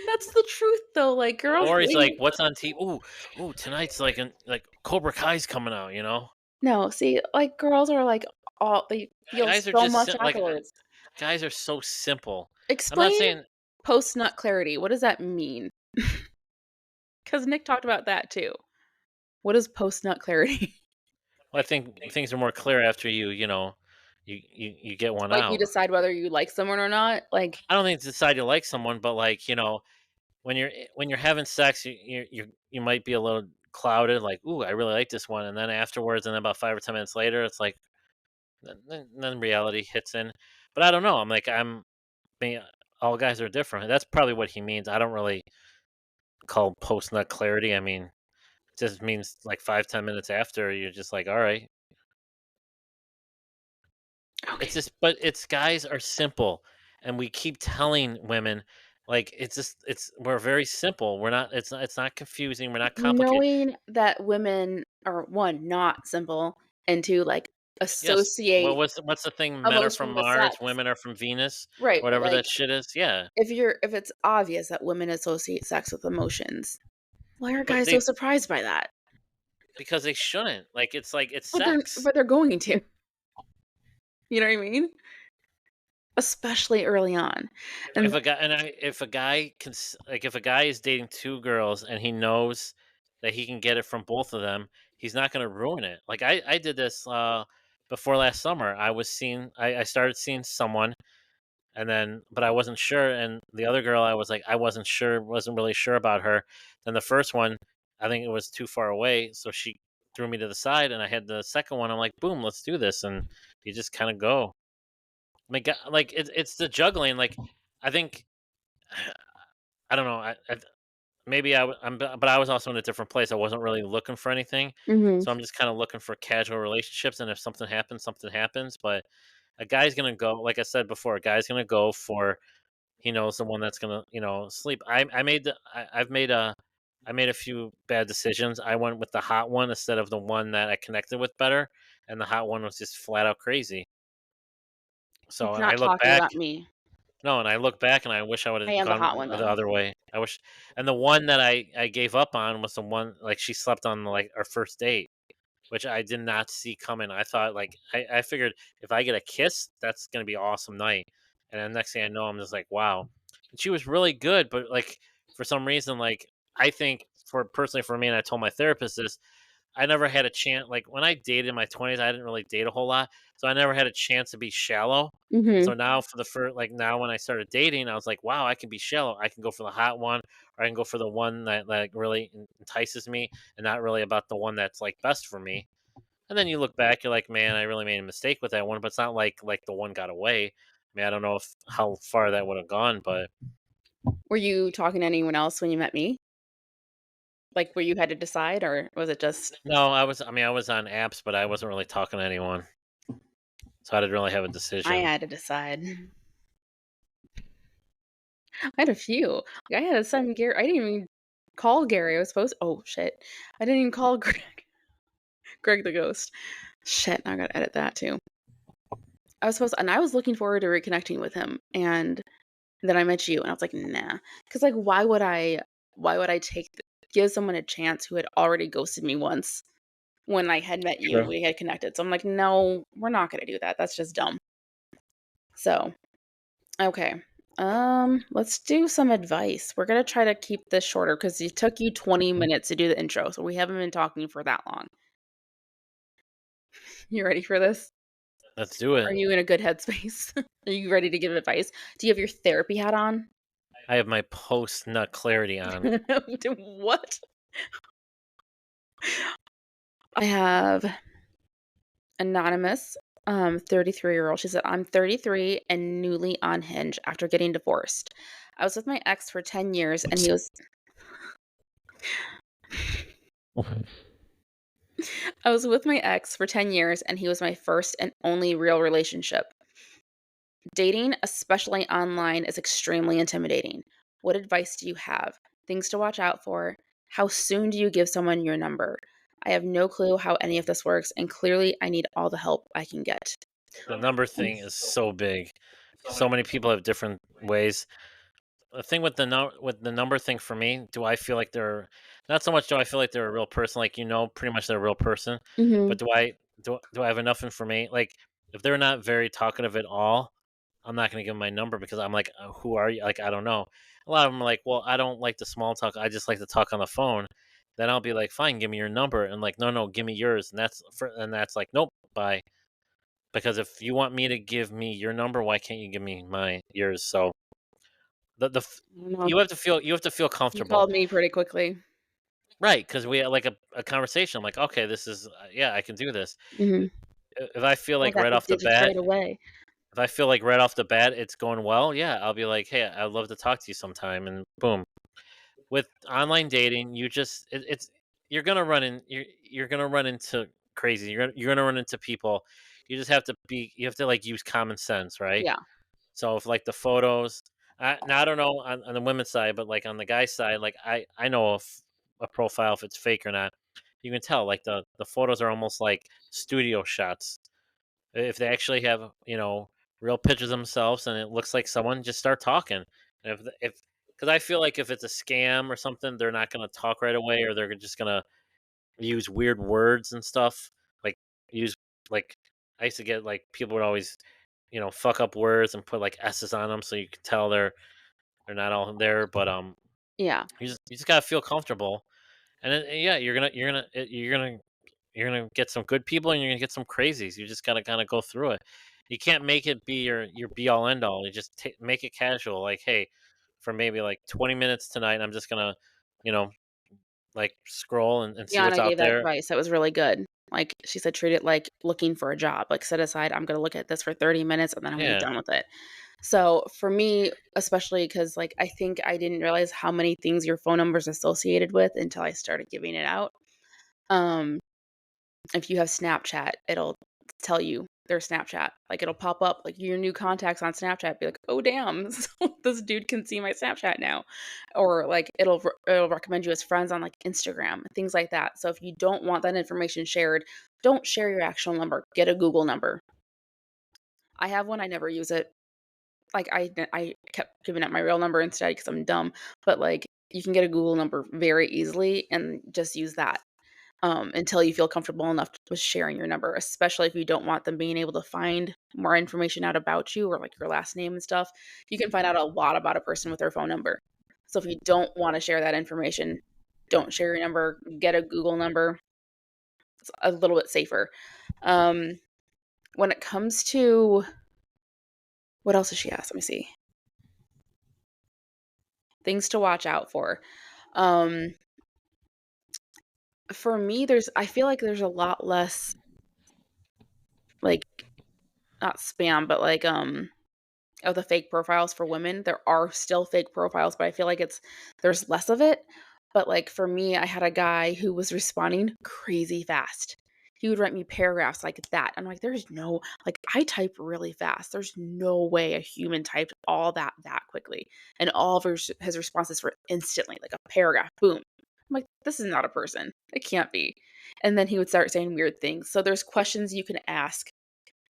That's the truth, though, like, girls Or he's like, they what's on TV? Ooh, tonight's like Cobra Kai's coming out. no, see, like, girls are, like, all they feel Guys are so just much like afterwards. guys are so simple. I'm not Explain saying post-nut clarity. What does that mean? Because Nick talked about that too. What is post-nut clarity? well, I think things are more clear after you get one Like, you out. decide whether you like someone or not? Like, I don't think it's decide you like someone, but like when you're having sex, you might be a little clouded, like, ooh, I really like this one, and then afterwards, and then about 5 or 10 minutes later, it's like then reality hits in. But I don't know. I mean, all guys are different. That's probably what he means. I don't really call post nut clarity. I mean, it just means like 5 10 minutes after, you're just like, all right. It's okay. just, but it's guys are simple, and we keep telling women, like it's we're very simple. We're not. It's not confusing. We're not complicated. Knowing that women are, 1, not simple, and 2, like, Yes. Well, associate what's the thing? Men are from emotion with Mars, sex. women are from Venus, Right, but, whatever like, that shit is. Yeah, if it's obvious that women associate sex with emotions, why are but guys so surprised by that? because they shouldn't. Like it's But they're sex. but they're going to. You know what I mean? Especially early on. And If a guy like if a guy is dating two girls and he knows that he can get it from both of them, he's not going to ruin it. Like I did this before last summer. I started seeing someone, and then but I wasn't sure, and the other girl I was like I wasn't really sure about her. Then the first one, I think it was too far away, so she threw me to the side, and I had the second one. I'm like, boom, let's do this, and you just kind of go. Like it's the juggling. Like I think I don't know. Maybe but I was also in a different place. I wasn't really looking for anything, mhm. so I'm just kind of looking for casual relationships. And if something happens, something happens. But a guy's gonna go, like I said before, a guy's gonna go for he knows the one that's gonna sleep. I made a few bad decisions. I went with the hot one instead of the one that I connected with better, and the hot one was just flat out crazy. So He's I not look talking back about me. No, and I look back and I wish I would I have am the hot gone one, the though. other way. I wish, and the one that I gave up on was the one like she slept on like our first date, which I did not see coming. I thought like I figured if I get a kiss, that's gonna be an awesome night. And then next thing I know, I'm just like, wow. And she was really good, but like for some reason, like I think for personally for me, and I told my therapist this, I never had a chance. Like when I dated in my 20s, I didn't really date a whole lot, so I never had a chance to be shallow. And Mhm. so now, for the first, like now when I started dating, I was like, wow, I can be shallow. I can go for the hot one, or I can go for the one that like really entices me, and not really about the one that's like best for me. And then you look back, you're like, man, I really made a mistake with that one. But it's not like the one got away. I mean, I don't know if how far that would have gone, but Were you talking to anyone else when you met me? Like, where you had to decide, or was it just no, I was. I mean, I was on apps, but I wasn't really talking to anyone, so I didn't really have a I decision. had to decide? I had a few. Like, I had to send Gary I didn't even call Gary. I was supposed oh, shit. I didn't even call Greg. Greg the ghost. Shit, now I gotta edit that too. and I was looking forward to reconnecting with him, and then I met you, and I was like, "Nah," because like, why would I give someone a chance who had already ghosted me once when I had met you and True. we had connected? So I'm like, "No, we're not gonna do that. That's just dumb." So, okay. Let's do some advice. We're gonna try to keep this shorter because it took you 20 Mhm. minutes to do the intro, so we haven't been talking for that long. You ready for this? Let's do Are it. you in a good headspace? Are you ready to give advice? Do you have your therapy hat on? I have my post nut clarity on. What? I have anonymous, 33-year-old. She said, "I'm 33 and newly on Hinge after getting divorced. I was with my ex for 10 years and he was I was with my ex for 10 years and he was my first and only real relationship. Dating, especially online, is extremely intimidating. What advice do you have? Things to watch out for? How soon do you give someone your number? I have no clue how any of this works, and clearly I need all the help I can get." The number thing is so big. So many people have different ways. The thing with the number thing for me, do I feel like they're not so much do I feel like they're a real person, like pretty much they're a real person, but Mhm. do I have enough information? Like if they're not very talkative at all, I'm not gonna give them my number because I'm like, who are you? Like I don't know. A lot of them are like, well, I don't like the small talk. I just like to talk on the phone. Then I'll be like, fine, give me your number, and like, no, no, give me yours, and that's like, nope, bye. Because if you want me to give me your number, why can't you give me my yours? So the I don't know. you have to feel You comfortable, called me pretty quickly. right? Because we had like a conversation. I'm like, okay, this is yeah, I can do this. Mhm. If I feel I like got right the off the digits bat, right away. if I feel like right off the bat it's going well, yeah, I'll be like, hey, I'd love to talk to you sometime, and boom. With online dating, it's you're gonna run into crazy. You're gonna run into people. You have to like use common sense, right? Yeah. So if like the photos, now I don't know on the women's side, but like on the guy's side, like I know if a profile if it's fake or not. You can tell like the photos are almost like studio shots. If they actually have real pictures of themselves and it looks like someone, just start talking. And if because I feel like if it's a scam or something, they're not gonna talk right away, or they're just gonna use weird words and stuff. Like use like I used to get like people would always fuck up words and put like s's on them so you can tell they're not all there. But Yeah. you just gotta feel comfortable, and then yeah, you're gonna get some good people and you're gonna get some crazies. You just gotta kind of go through it. You can't make it be your be all end all. You just make it casual. Like, hey, for maybe like 20 minutes tonight, I'm just gonna, you know, like scroll and see what's Yana out gave that there. advice, that was really good. Like, she said, "Treat it like looking for a job." Like, set aside, "I'm gonna look at this for 30 minutes, and then I'm gonna be Yeah, done with it." So, for me, especially because like, I think I didn't realize how many things your phone number is associated with until I started giving it out. Um, if you have Snapchat, it'll tell you their Snapchat. Like, it'll pop up, like, your new contacts on Snapchat, be like, "Oh, damn, this dude can see my Snapchat now." Or, like, it'll recommend you as friends on, like, Instagram, things like that. So, if you don't want that information shared, don't share your actual number. Get a Google number. I have one, I never use it. Like, I kept giving out my real number instead because 'cause I'm dumb, but, like, you can get a Google number very easily and just use that, until you feel comfortable enough with sharing your number, especially if you don't want them being able to find more information out about you or, like, your last name and stuff. You can find out a lot about a person with their phone number. So if you don't wanna share that information, don't share your number, get a Google number. It's a little bit safer. Um, when it comes to what else did she ask? Let me see. Things to watch out for. Um, for me, I feel like there's a lot less, like, not spam, but, like, of the fake profiles for women. There are still fake profiles, but I feel like there's less of it. But, like, for me, I had a guy who was responding crazy fast. He would write me paragraphs like that. I'm like, there's no, like, I type really fast. There's no way a human typed all that quickly. And all of his responses were instantly, like a paragraph, boom. I'm like, this is not a person. It can't be. And then he would start saying weird things. So there's questions you can ask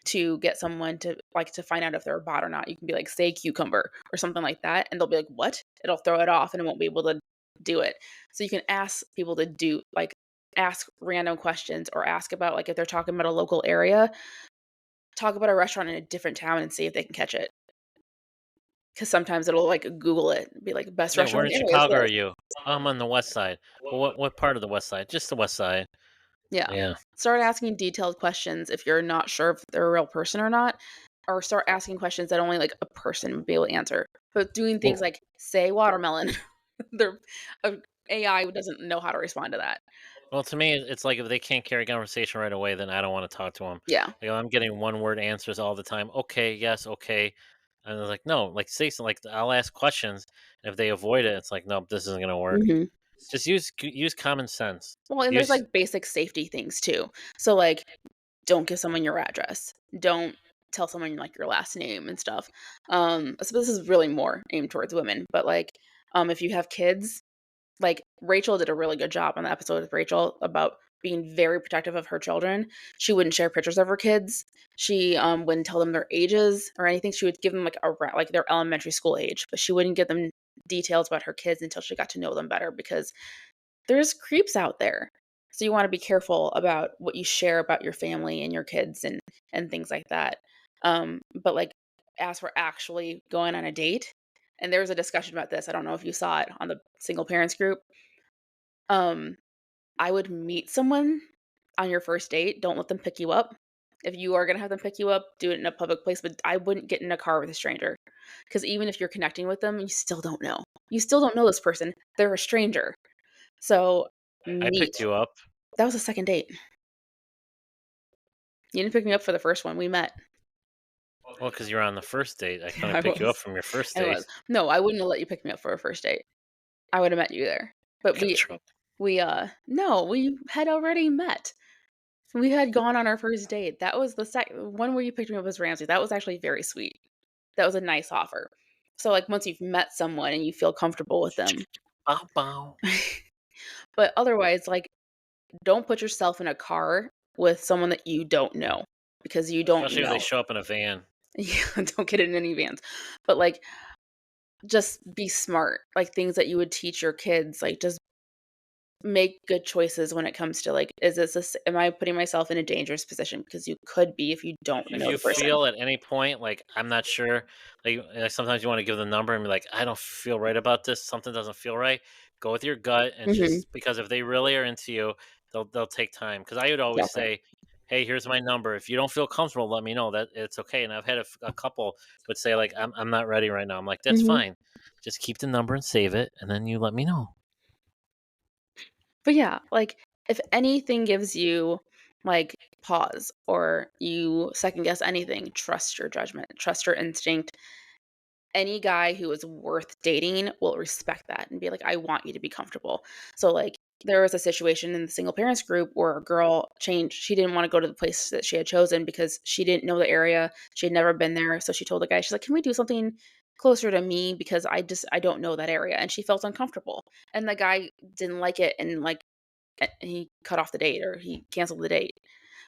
to get someone to like to find out if they're a bot or not. You can be like, say cucumber or something like that, and they'll be like, what? It'll throw it off and it won't be able to do it. So you can ask people to do like ask random questions or ask about like if they're talking about a local area, talk about a restaurant in a different town and see if they can catch it. Because sometimes it'll like Google it and be like best Yeah, where restaurant in in the area is Chicago are this. you? I'm on the west side. Well, what part of the west side? Just the west side. Yeah. Yeah. Start asking detailed questions if you're not sure if they're a real person or not, or start asking questions that only like a person would be able to answer. But doing things Well, like say watermelon, their uh, AI doesn't know how to respond to that. well, to me, it's like if they can't carry a conversation right away, then I don't want to talk to them. Yeah. Like I'm getting one word answers all the time. Okay, yes, okay, and I was like, no, like say something. Like I'll ask questions, and if they avoid it, it's like, nope, this isn't gonna work. hmm Just use common sense. Well, and there's Use like basic safety things too. So like, don't give someone your address. Don't tell someone like your last name and stuff. So this is really more aimed towards women, but like, if you have kids, like, Rachel did a really good job on the episode with Rachel about being very protective of her children. She wouldn't share pictures of her kids. She, wouldn't tell them their ages or anything. She would give them, like, like, their elementary school age, but she wouldn't give them details about her kids until she got to know them better because there's creeps out there. So you wanna be careful about what you share about your family and your kids and things like that. But, like, as for actually going on a date, and there was a discussion about this, I don't know if you saw it on the single parents group. Um, I would meet someone on your first date, don't let them pick you up. If you are gonna have them pick you up, do it in a public place, but I wouldn't get in a car with a stranger, because even if you're connecting with them, you still don't know. You still don't know this person. They're a stranger. So, I meet. picked you up. That was a second date. You didn't pick me up for the first one, we met. Well, because you're on the first date, I Yeah, couldn't I pick you up was. from your first I was. date. No, I wouldn't have let you pick me up for a first date. I would have met you there. But Got trouble. no, we had already met. We had gone on our first date. That was the one where you picked me up as Ramsey. That was actually very sweet. That was a nice offer. So, like, once you've met someone and you feel comfortable with them. Bow bow. But otherwise, like, don't put yourself in a car with someone that you don't know because you don't Especially if they know. show up in a van. Yeah, don't get in any vans. But, like, just be smart. Like, things that you would teach your kids, like, just make good choices when it comes to, like, is this am I putting myself in a dangerous position? Because you could be if you don't If know you the person. feel at any point like I'm not sure, sometimes you want to give the number and be like, I don't feel right about this. Something doesn't feel right. Go with your gut and Mhm. just because if they really are into you, they'll take time. Because I would always Exactly. say, hey, here's my number. If you don't feel comfortable, let me know that it's okay. And I've had a couple would say like I'm not ready right now. I'm like that's Mhm. fine. Just keep the number and save it, and then you let me know. But yeah, like, if anything gives you, like, pause or you second guess anything, trust your judgment, trust your instinct. Any guy who is worth dating will respect that and be like, "I want you to be comfortable." So, like, there was a situation in the single parents group where a girl changed she didn't wanna go to the place that she had chosen because she didn't know the area, she had never been there, so she told the guy, she's like, "Can we do something closer to me because I don't know that area," and she felt uncomfortable, and the guy didn't like it and, like, he cut off the date or he canceled the date.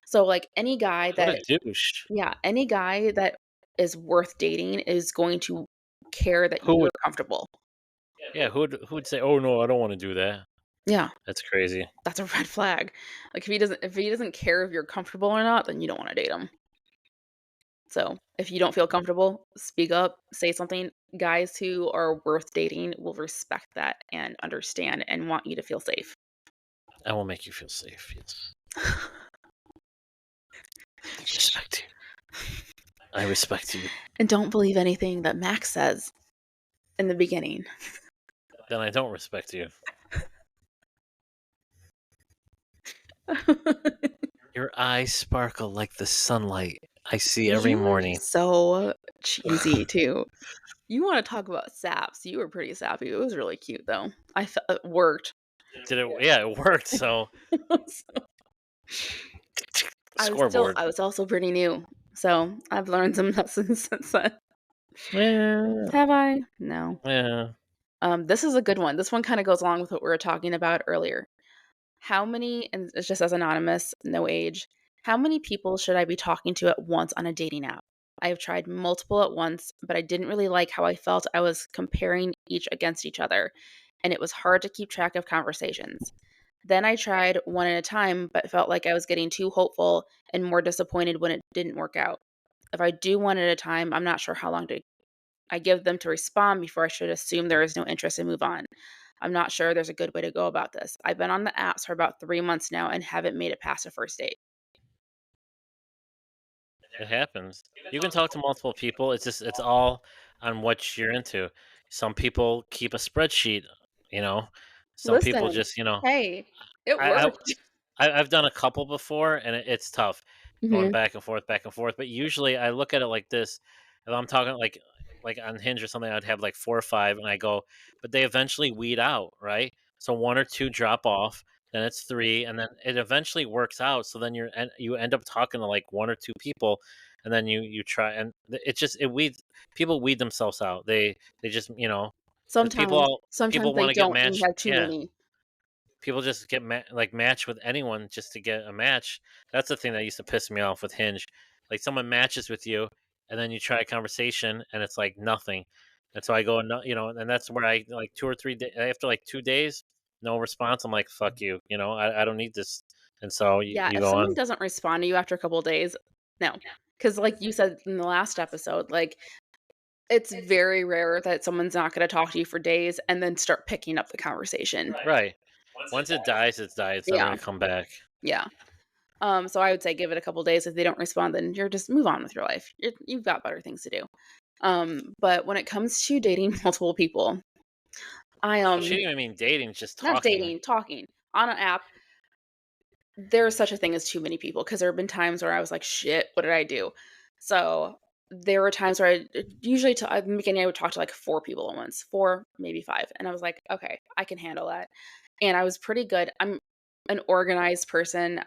So, like, What a douche. any guy that is worth dating is going to care that Who you're would? comfortable. Yeah, who would say, oh no, I don't want to do that. Yeah, That's crazy. that's a red flag. Like, if he doesn't care if you're comfortable or not, then you don't wanna date him. So, if you don't feel comfortable, speak up, say something. Guys who are worth dating will respect that and understand and want you to feel safe. I will make you feel safe. Yes. Shh. Respect you. I respect you. And don't believe anything that Max says in the beginning. Then I don't respect you. Your eyes sparkle like the sunlight I see every You're morning. so cheesy too. You wanna talk about saps, you were pretty sappy, it was really cute though. It worked. Did it? Yeah, it worked. So scoreboard. I was also pretty new, so I've learned some lessons since then. Yeah, Have I? No. yeah. This is a good one. This one kinda goes along with what we were talking about earlier. How many and it's just as anonymous, no age. How many people should I be talking to at once on a dating app? I have tried multiple at once, but I didn't really like how I felt I was comparing each against each other, and it was hard to keep track of conversations. Then I tried one at a time, but felt like I was getting too hopeful and more disappointed when it didn't work out. If I do one at a time, I'm not sure how long to I give them to respond before I should assume there is no interest and move on. I'm not sure there's a good way to go about this. I've been on the apps for about 3 months now and haven't made it past a first date. It happens. You can talk to multiple people. It's just it's all on what you're into. Some people keep a spreadsheet, you know. Some people Listen, just, you know, hey, it I, I worked. I've done a couple before, and it's tough going Mhm. back and forth, back and forth. But usually, I look at it like this: if I'm talking like on Hinge or something, I'd have like 4 or 5, and I go, but they eventually weed out, right? So one or two drop off, then it's three, and then it eventually works out. So then you end up talking to like one or two people, and then you try, and it just it weeds people weed themselves out. They just because Sometimes people they want to get don't and you matched, have too yeah, many. people just get like match with anyone just to get a match. That's the thing that used to piss me off with Hinge. Like someone matches with you, and then you try a conversation, and it's like nothing. And so I go, no, and that's where I like 2 or 3 days after like 2 days, no response. I'm like, fuck you, I don't need this. And so Yeah, you if go someone on, doesn't respond to you after a couple of days, no. Because like you said in the last episode, like, it's very rare that someone's not gonna talk to you for days and then start picking up the conversation. right? Once it dies, it dies. It's never Yeah, gonna come back. yeah. So I would say give it a couple days. If they don't respond, then you're just move on with your life. You've got better things to do. But when it comes to dating multiple people, I Well, she didn't even mean dating, just not talking. dating, talking on an app. There's such a thing as too many people because there have been times where I was like, "Shit, what did I do?" So there were times where usually at the beginning I would talk to like 4 people at once, 4, maybe 5, and I was like, "Okay, I can handle that." And I was pretty good. I'm an organized person.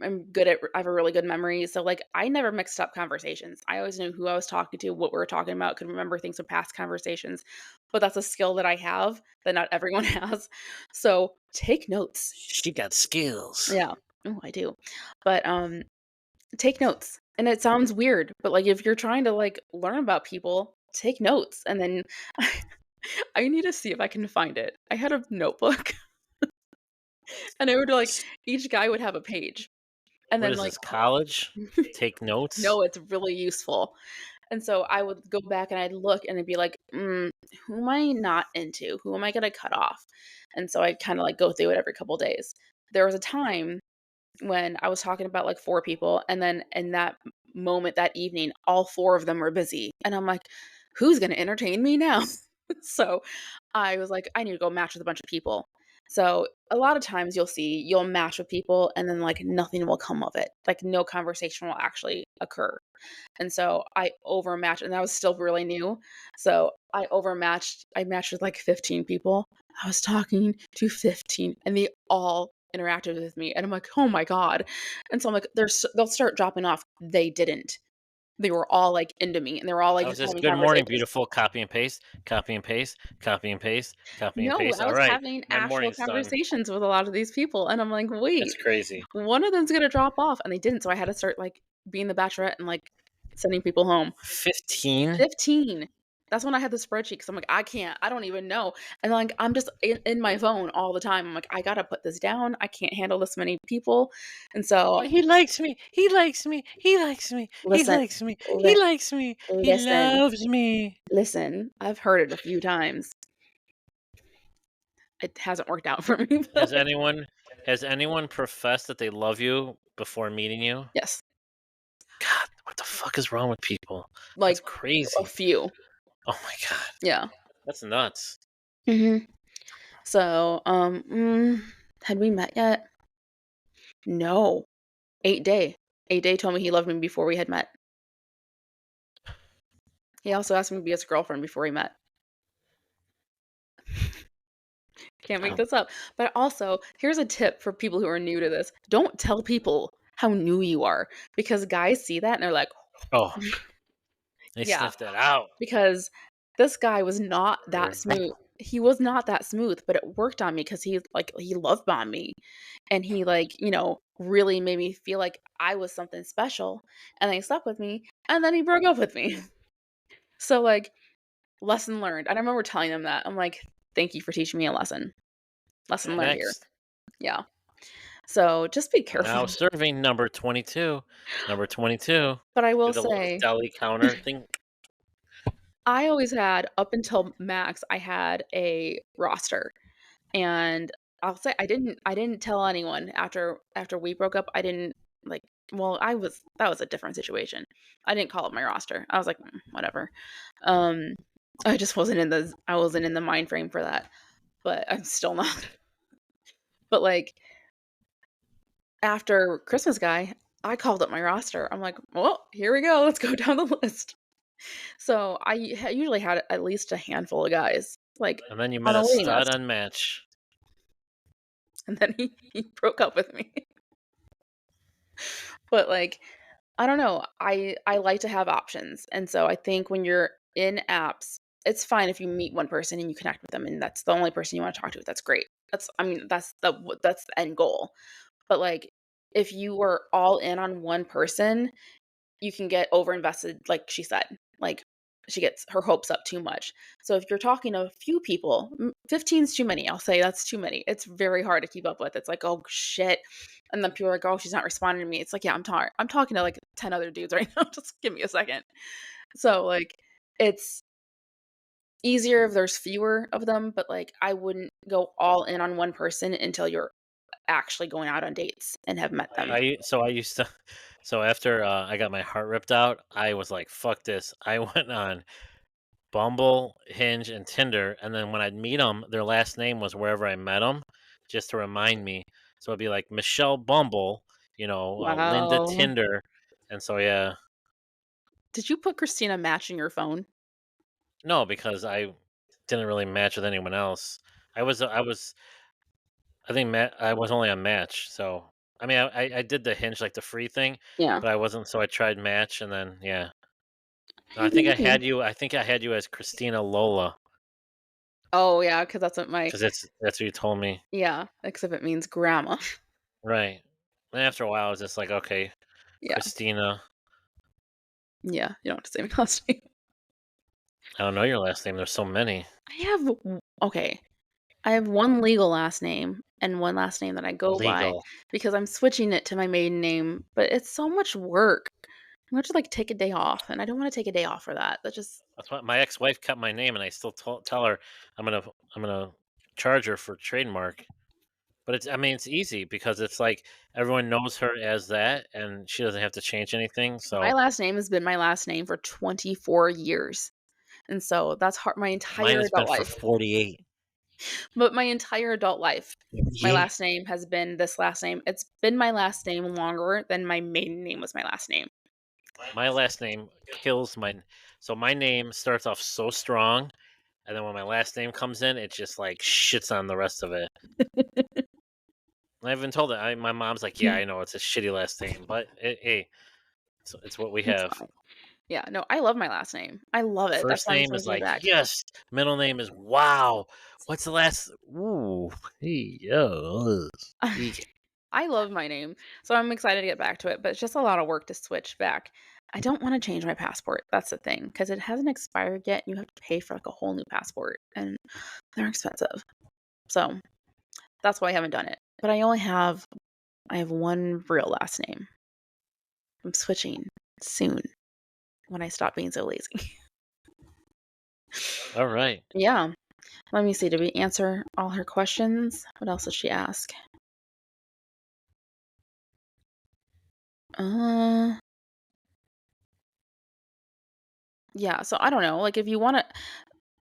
I'm good at I have a really good memory, so like I never mixed up conversations. I always knew who I was talking to, what we were talking about, could remember things from past conversations. But that's a skill that I have that not everyone has. So take notes. She got skills. Yeah. Oh, I do. But, take notes. And it sounds weird, but, like, if you're trying to, like, learn about people, take notes, and then I need to see if I can find it. I had a notebook, and I would, like each guy would have a page, and What then, is like this, college? Take notes? no, it's really useful. And so I would go back and I'd look and I'd be like, who am I not into? Who am I gonna cut off? And so I'd kinda, like, go through it every couple days. There was a time when I was talking about, like, 4 people, and then in that moment that evening, all 4 of them were busy, and I'm like, "Who's gonna entertain me now?" So, I was like, "I need to go match with a bunch of people." So, a lot of times you'll match with people and then, like, nothing will come of it, like, no conversation will actually occur. And so I overmatched and I was still really new. So I matched with like 15 people. I was talking to 15 and they all interacted with me. And I'm like, oh my God. And so I'm like, they'll start dropping off. They didn't. They were all like into me and they were all I like was just just having good morning, conversations. beautiful. Copy and paste, copy and paste, copy and paste, copy and No, paste. I All was right, having my actual morning's done. conversations with a lot of these people. And I'm like, That's wait, crazy. one of them's gonna drop off. And they didn't. So I had to start like being the bachelorette and like sending people home. 15? 15. That's when I had the spreadsheet because 'cause I'm like, "I can't. I don't even know." And, like, I'm just in my phone all the time. I'm like, "I gotta put this down. I can't handle this many people." And so He likes me. He likes me. He likes me. He listen, likes me. He li likes me. He listen, loves me. listen. I've heard it a few times. It hasn't worked out for me, Has but anyone has anyone professed that they love you before meeting you? yes, God, what the fuck is wrong with people? That's like, a crazy. few. Oh my god. Yeah. That's nuts. Mhm. So, had we met yet? No. 8 Day. 8 Day told me he loved me before we had met. He also asked me to be his girlfriend before we met. Can't make Oh, this up. But also, here's a tip for people who are new to this. Don't tell people how new you are because guys see that and they're like, oh, they yeah, sniffed that out. because this guy was not that smooth. He was not that smooth, but it worked on me because he love bombed me. And he like, really made me feel like I was something special, and then he slept with me, and then he broke up with me. So, like, lesson learned. And I remember telling him that. I'm like, "Thank you for teaching me a lesson. Lesson learned here." Next. Yeah. So, just be careful. Now serving number 22. Number 22. But I Do will the little say, deli counter thing. I always had up until max, I had a roster. And I'll say I didn't tell anyone after we broke up. I didn't, like, well, I was that was a different situation. I didn't call up my roster. I was like, whatever." Um, I wasn't in the mind frame for that, but I'm still not. But, like, after Christmas guy, I called up my roster. I'm like, "Well, here we go. Let's go down the list." So, usually had at least a handful of guys, like, And then you on met the a waiting stud list, on Match. and then he broke up with me. But, like, I don't know. I like to have options, and so I think when you're in apps, it's fine if you meet one person and you connect with them, and that's the only person you wanna talk to. That's great. That's the end goal. But, like, if you are all in on one person, you can get overinvested, like she said. Like, she gets her hopes up too much. So if you're talking to a few people, 15 is too many. I'll say that's too many. It's very hard to keep up with. It's like, "Oh, shit." And then people are like, "Oh, she's not responding to me." It's like, "Yeah, I'm talking to, like, 10 other dudes right now. Just give me a second." So, like, it's easier if there's fewer of them, but, like, I wouldn't go all in on one person until you're actually going out on dates and have met them. So I used to so after, I got my heart ripped out, I was like, "Fuck this." I went on Bumble, Hinge, and Tinder, and then when I'd meet them, their last name was wherever I met them, just to remind me. So it'd be like Michelle Bumble, Linda Wow. Tinder, and so yeah. Did you put Christina Match in your phone? No, because I didn't really match with anyone else. I think I was only on Match, so I mean, I did the Hinge, like, the free thing, Yeah. but I wasn't, so I tried Match, and then yeah. No, Maybe. I think I had you as Christina Lola, Oh, yeah, because that's what my, 'cause that's what you told me. yeah, exhibit means grandma. Right. And after a while, I was just like, "Okay, Yeah, Christina." yeah, you don't have to say my last name. I don't know your last name, there's so many. I have okay, I have one legal last name and one last name that I go by Legal. because I'm switching it to my maiden name, but it's so much work. I'm gonna have to, like, take a day off, and I don't wanna take a day off for that. That just That's why my ex-wife kept my name, and I still tell her I'm gonna charge her for trademark. But I mean, it's easy because it's like everyone knows her as that, and she doesn't have to change anything. my So last name has been my last name for 24 years, and so that's hard my mine entire has been adult for life. 48. But my entire adult life, my 48. last name has been this last name. It's been my last name longer than my maiden name was my last name. My last name kills my. So my name starts off so strong, and then when my last name comes in, it just like shits on the rest of it. I haven't told it. My mom's like, "Yeah, I know it's a shitty last name, but hey, it's what we It's have." fine. Yeah, no, I love my last name. I love it. That's First why I'm name so is taking it like, back. yes. Middle name is wow. What's the last? Ooh, hey, yo, eek. I love my name, so I'm excited to get back to it, but it's just a lot of work to switch back. I don't wanna change my passport, that's the thing, because it hasn't expired yet, and you have to pay for, like, a whole new passport, and they're expensive. So, that's why I haven't done it. But I have one real last name. I'm switching soon when I stop being so lazy. All right. Yeah. Let me see. Did we answer all her questions? What else did she ask? Uh, yeah. So I don't know. Like, if you want to,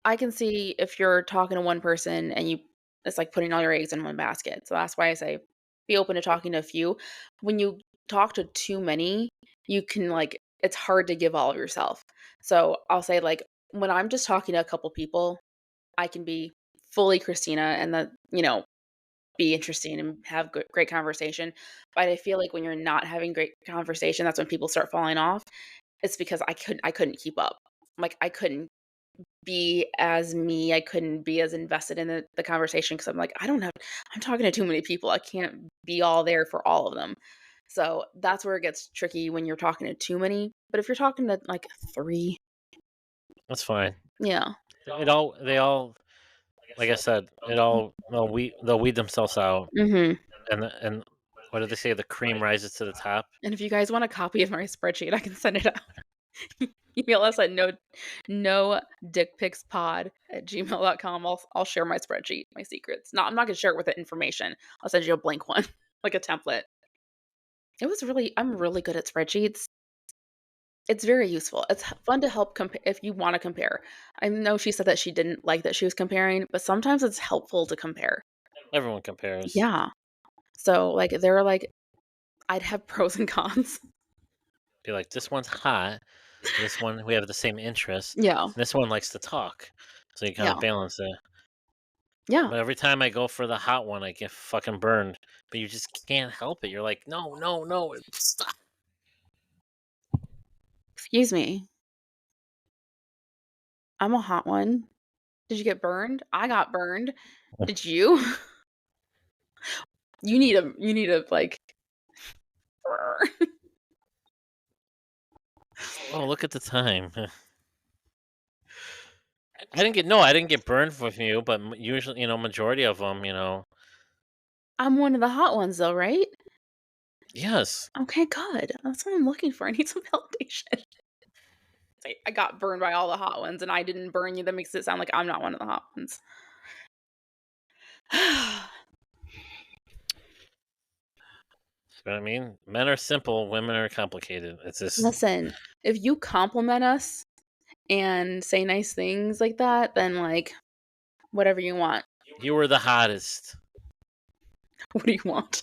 I can see if you're talking to one person and it's like putting all your eggs in one basket. So that's why I say be open to talking to a few. When you talk to too many, you can, like, it's hard to give all of yourself. So I'll say, like, when I'm just talking to a couple people, I can be fully Christina and be interesting and have great conversation. But I feel like when you're not having great conversation, that's when people start falling off. It's because I couldn't keep up. Like, I couldn't be as me. I couldn't be as invested in the conversation because I'm like, I'm talking to too many people. I can't be all there for all of them. So that's where it gets tricky when you're talking to too many. But if you're talking to like three, That's fine. yeah. They all, like I said, they'll weed themselves out, Hmm. and what do they say? The cream rises to the top. And if you guys want a copy of my spreadsheet, I can send it out. Email us at no dickpicspod@gmail.com. I'll share my spreadsheet, my secrets. I'm not gonna share it with the information. I'll send you a blank one, like a template. I'm really good at spreadsheets. It's very useful. It's fun to help compare if you want to compare. I know she said that she didn't like that she was comparing, but sometimes it's helpful to compare. Everyone compares. Yeah. So like there are like I'd have pros and cons. Be like, this one's hot. This one we have the same interests. Yeah. This one likes to talk, so you kind of Yeah. balance it. Yeah. But every time I go for the hot one, I get fucking burned. But you just can't help it. You're like, no, no, no, stop. Excuse me. I'm a hot one. Did you get burned? I got burned. Did you? You need a like Oh, look at the time. I didn't get burned from you, but usually, majority of them, I'm one of the hot ones though, right? yes, Okay, good. That's what I'm looking for. I need some validation. I got burned by all the hot ones and I didn't burn you. That makes it sound like I'm not one of the hot ones. you know what I mean. Men are simple, women are complicated. It's just Listen, if you compliment us and say nice things like that, then like whatever you want. you were the hottest. What do you want?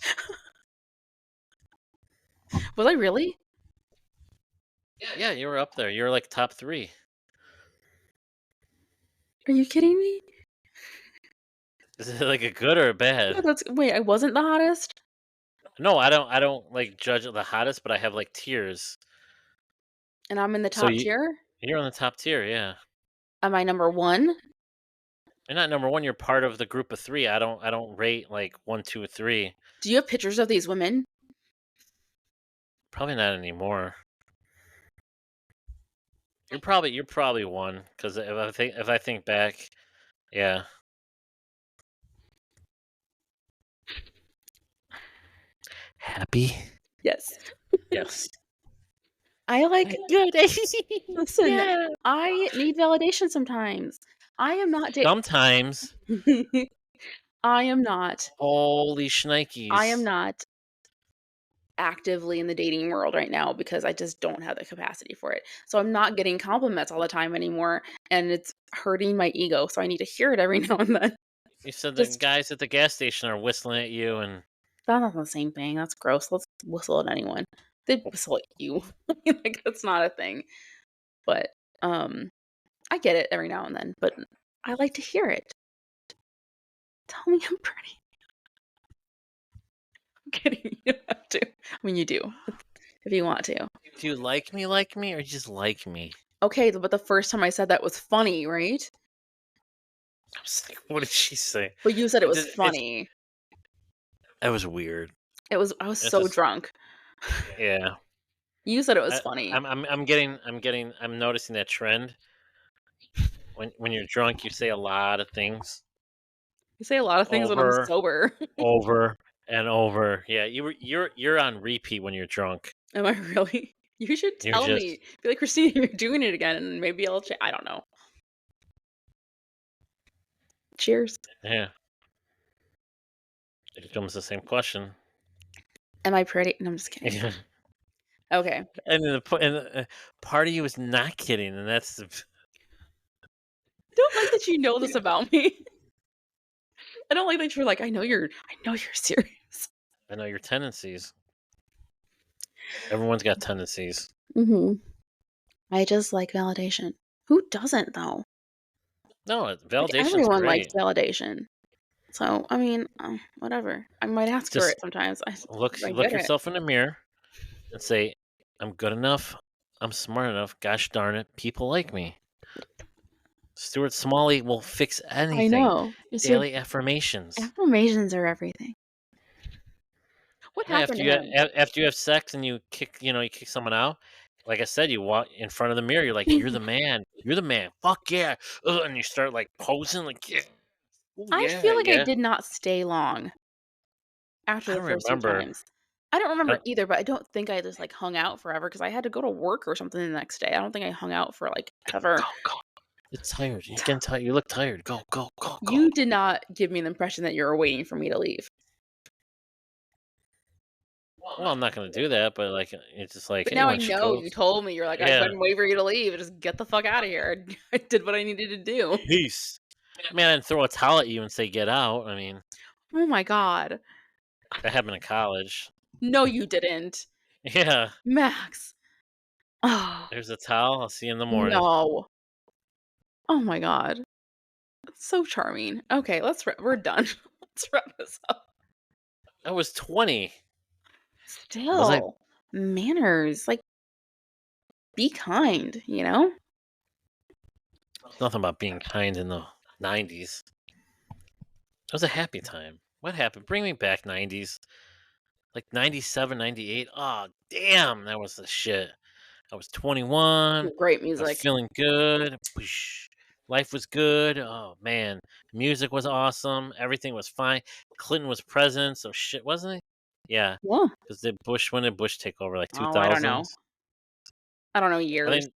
Was I really? Yeah, you were up there. You were like top 3. Are you kidding me? Is it like a good or a No, bad? that's wait, I wasn't the hottest? No, I don't like judge the hottest, but I have like tiers. And I'm in the So top tier? you're on the top tier, yeah. Am I number 1? You're not number 1, you're part of the group of 3. I don't rate like 1, 2, or 3. Do you have pictures of these women? Probably not anymore. You're probably 1 cuz if I think back, yeah. Happy? Yes. Yes. I like Good. listen, Yeah. I need validation sometimes. I am not da Sometimes. I am not Holy I am shnikes. not actively in the dating world right now because I just don't have the capacity for it. So I'm not getting compliments all the time anymore, and it's hurting my ego, so I need to hear it every now and then. You said the Just guys at the gas station are whistling at you and that's not the same thing, that's gross. Let's whistle at anyone. They whistle at you. Like, that's not a thing. But, um, I get it every now and then, but I like to hear it. Tell me I'm pretty. I'm kidding, you don't have to. I mean, you do, if you want to. do you like me, or you just like me? Okay, but the first time I said that was funny, right? I was like, what did she say? But you said it was It's funny. that was weird. I was It's so just drunk. yeah. You said it was I, funny. I'm noticing that trend. When you're drunk, you say a lot of things You say a lot of things when I'm over, sober. over, and over. Yeah, you're on repeat when you're drunk. Am I really? You should You're tell just me. Be like, "Christina, you're doing it again," and maybe I'll I don't know. Cheers. yeah. It becomes the same question. Am I pretty? No, I'm just kidding. Yeah. Okay. And then part of you is not kidding, and that's the Don't like that you know this about me. I don't like that you're like, I know you're serious." I know your tendencies. Everyone's got tendencies. Mhm. I just like validation. Who doesn't though? No, Like validation's everyone likes great. validation. So, I mean, whatever. I might ask for Just it sometimes. I look get it. yourself in the mirror and say, "I'm good enough. I'm smart enough. Gosh darn it, people like me." Stuart Smalley will fix I anything. know. It's your Daily affirmations. affirmations are everything. What Yeah, happened to him? after you have sex and you kick someone out. Like I said, you walk in front of the mirror. You're like, "You're the man. You're the man. Fuck yeah!" And you start like posing, like, "Yeah, oh I yeah, feel like I yeah." did not stay long after I the don't first 2 remember. times. I don't I remember don't, either, but I don't think I just, like, hung out forever because I had to go to work or something the next day. I don't think I hung out for, like, go, ever. go. You're tired. You're getting tired. You look tired. Go, go, go, go. You did not give me the impression that you were waiting for me to leave. Well, I'm not gonna do that, but like, it's just like, But hey, now why I don't you know go? you told me, you're like, "I Yeah, couldn't wait for you to leave, and just get the fuck out of here." I did what I needed to do. peace. Man, I didn't throw a towel at you and say get out. I mean, Oh my god. that happened in college. No, you didn't. Yeah, Max. Oh, there's a towel. I'll see you in the morning. no. Oh my god. So charming. Okay, we're done. Let's wrap this up. I was 20. Was I? Still, manners, like, be kind, you know? Nothing about being kind in the 90s. It was a happy time. What happened? Bring me back 90s. Like 97, 98. Oh, damn, that was the shit. I was 21. Great I was music. feeling good. Whoosh. Life was good. Oh, man. Music was awesome. Everything was fine. Clinton was president, so shit, wasn't he? Yeah. Yeah. Because when did Bush take over? Like Oh, I don't 2000? know. I don't know I years. think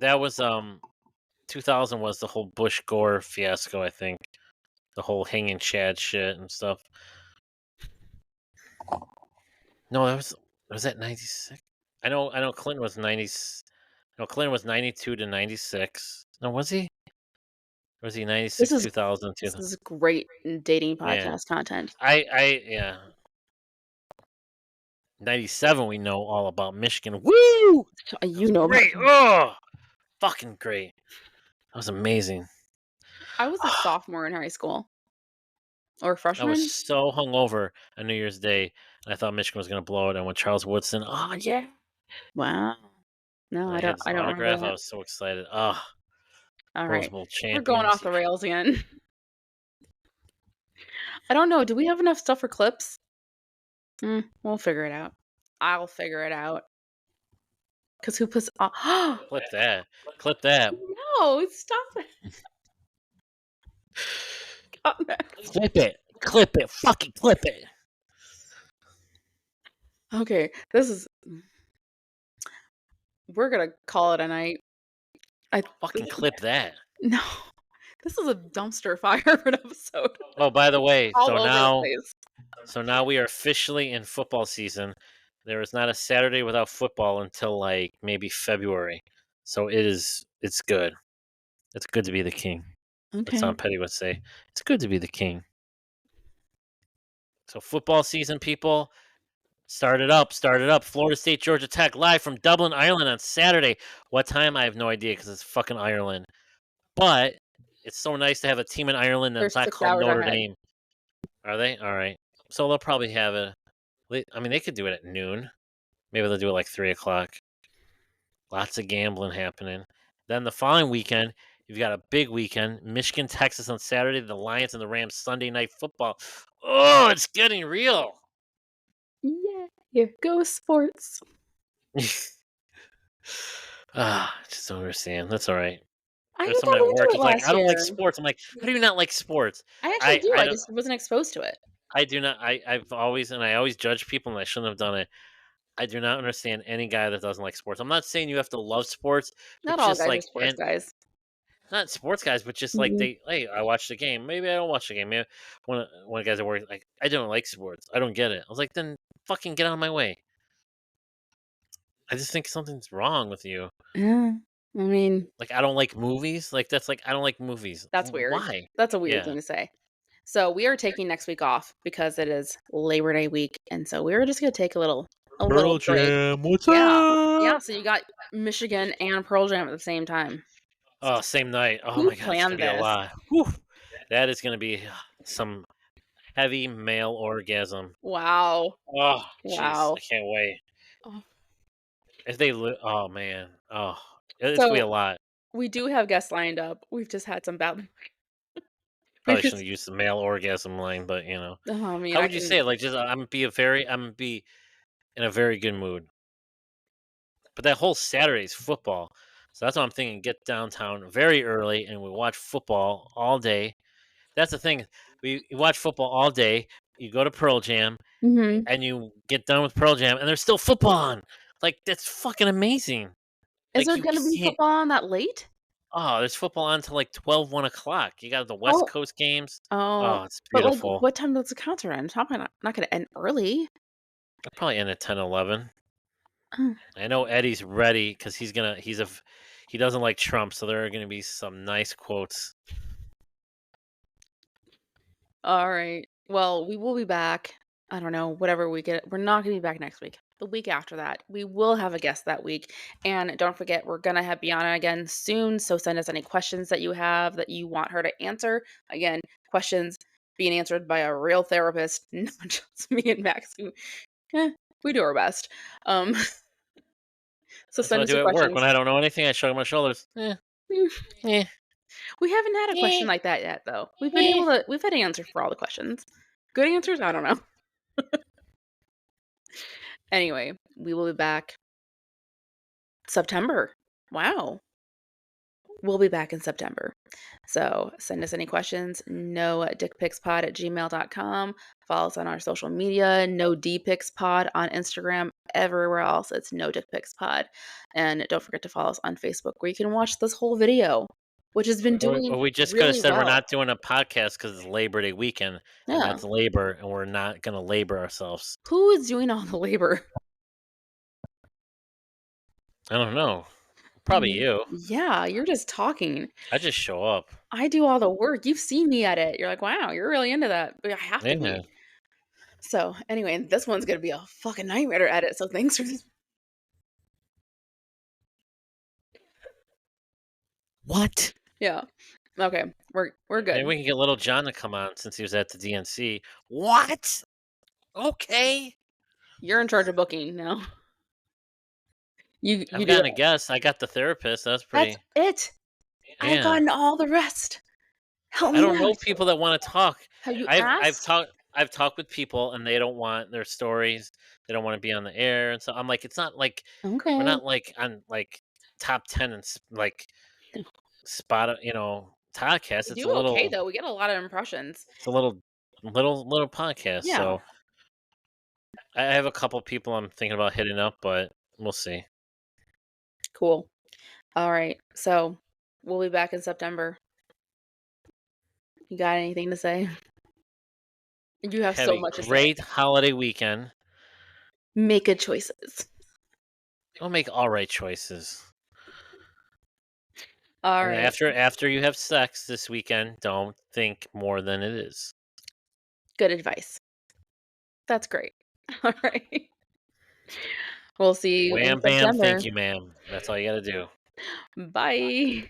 that was 2000 was the whole Bush Gore fiasco, I think. The whole hanging Chad shit and stuff. No, was that 96? I know Clinton was 90. No, Clinton was 92 to 96. No, was he? Or was he This 96, is 2000, this is great dating Yeah. podcast content. Yeah. 97 we know all about Michigan. Woo! That You was know about great. Oh, fucking great. That was amazing. I was a sophomore in high school. Or I was freshman? so hungover on New Year's Day, and I thought Michigan was going to blow it. And when Charles Woodson, oh yeah, Wow. No, and I had his I don't remember autograph, I that. was so excited. Oh, Rose Alright. Bowl We're going off champions. the rails again. I don't know, do we have enough stuff for clips? We'll figure it out. I'll figure it out. 'Cause who puts Clip that. Clip that. No, stop it. Next. Clip it. Clip it. Fucking clip it. Okay, this is we're gonna call it a night. I Fucking clip that. no, this is a dumpster fire of an episode. Oh, by the way, All over the place. so now we are officially in football season. There is not a Saturday without football until like maybe February. So it's good. It's good to be the king. What Okay. Tom Petty would say. It's good to be the king. So football season, people, start it up. Start it up. Florida State, Georgia Tech, live from Dublin, Ireland on Saturday. What time? I have no idea because it's fucking Ireland. But it's so nice to have a team in Ireland They're that's not 6 called hours Notre ahead. Dame. Are they? All right. So they'll probably have it. I mean, they could do it at noon. Maybe they'll do it like 3 o'clock. Lots of gambling happening. Then the following weekend, you've got a big weekend. Michigan, Texas on Saturday. The Lions and the Rams Sunday night football. Oh, it's getting real. Yeah, here go sports. I just don't understand. That's all right. I There's thought someone we at went to work it who's like, last I don't like year. sports. I'm like, how do you not like sports? I actually do, I I don't. just wasn't exposed to it. I do not. I always judge people, and I shouldn't have done it. I do not understand any guy that doesn't like sports. I'm not saying you have to love sports, but Not all just guys are like sports and guys. not sports guys, but just like Mhm. hey, I watched the game. Maybe I don't watch the game. Maybe one of the guys at work like I don't like sports. I don't get it. I was like, then fucking get out of my way. I just think something's wrong with you. Yeah, I mean, Like I don't like movies. Like that's like I don't like movies. that's weird. Why? That's a weird Yeah. thing to say. So, we are taking next week off because it is Labor Day week, and so we were just gonna take a little Pearl break. Jam, what's Yeah. up? Yeah, so you got Michigan and Pearl Jam at the same time. Oh, same night. Oh Who my god, it's gonna planned be a this? lot. Whew. That is gonna be some heavy male orgasm. Wow. Oh, jeez, Wow. I can't wait. Oh. If they, oh man, oh, it's gonna be So a lot. We do have guests lined up. We've just had some bad we've Probably shouldn't just have used the male orgasm line, but you know, I mean, how I would you say can it? Like, just I'm gonna be in a very good mood. But that whole Saturday's football, so that's what I'm thinking. Get downtown very early, and we watch football all day. That's the thing. You watch football all day. You go to Pearl Jam, Mhm. and you get done with Pearl Jam, and there's still football on. Like that's fucking amazing. Is Like there you gonna be can't. football on that late? Oh, there's football on till like 12, 1 o'clock. You got the West Oh. Coast games. Oh, Oh, it's but, like, beautiful. what time does the concert end? It's not gonna end early. I'll probably end at 10, 11. Oh, I know Eddie's ready because he doesn't like Trump, so there are gonna be some nice quotes. alright. Well, we will be back. I don't know, whatever we get we're not gonna be back next week. The week after that, we will have a guest that week, and don't forget, we're gonna have Bianna again soon, so send us any questions that you have that you want her to answer. Again, questions being answered by a real therapist, not just me and Max who, eh, we do our best. Um, so That's what send I us your do at work when questions. I don't know anything. I shrug my shoulders. Eh, We haven't had a question eh, like that yet, though. eh. We've had answers for all the questions. Good answers? I don't know. Anyway, we will be back September. Wow. We'll be back in September. So send us any questions. No dickpicspod at gmail.com. Follow us on our social media. No dpixpod on Instagram. Everywhere else, it's no dickpixpod. And don't forget to follow us on Facebook where you can watch this whole video, which has been Or doing we just could have really said we're well. not doing a podcast because it's Labor Day weekend, and Yeah. that's labor, and we're not gonna labor ourselves. Who is doing all the labor? I don't know. Probably you. Yeah, you're just talking. I just show up. I do all the work. You've seen me edit. You're like, "Wow, you're really into that." But I have to Yeah. be. So, anyway, this one's gonna be a fucking nightmare to edit, so thanks for this. What? Yeah. Okay. We're Maybe good. we can get little John to come on since he was at the DNC. What? Okay. You're in charge of booking now. You I've do gotten a it. guess. I got the therapist. That's That's pretty. it. I've Yeah. gotten all the rest. Help I me don't know out. people that want to talk. Have you I've asked? talked with people and they don't want their stories. They don't want to be on the air, and so I'm like, it's not like we're Okay. not like on like top 10 and like spot, podcast. We do okay though. We get a lot of impressions. It's a little podcast. Yeah. So I have a couple people I'm thinking about hitting up, but we'll see. Cool. All right. So, we'll be back in September. You got anything to say? You have Have so a much to say. great holiday weekend. Make good choices. You'll make all right choices. All And right. after you have sex this weekend, don't think more than it is. Good advice. That's great. All right. We'll see you in Wham bam, thank September. you, ma'am. That's all you gotta do. Bye.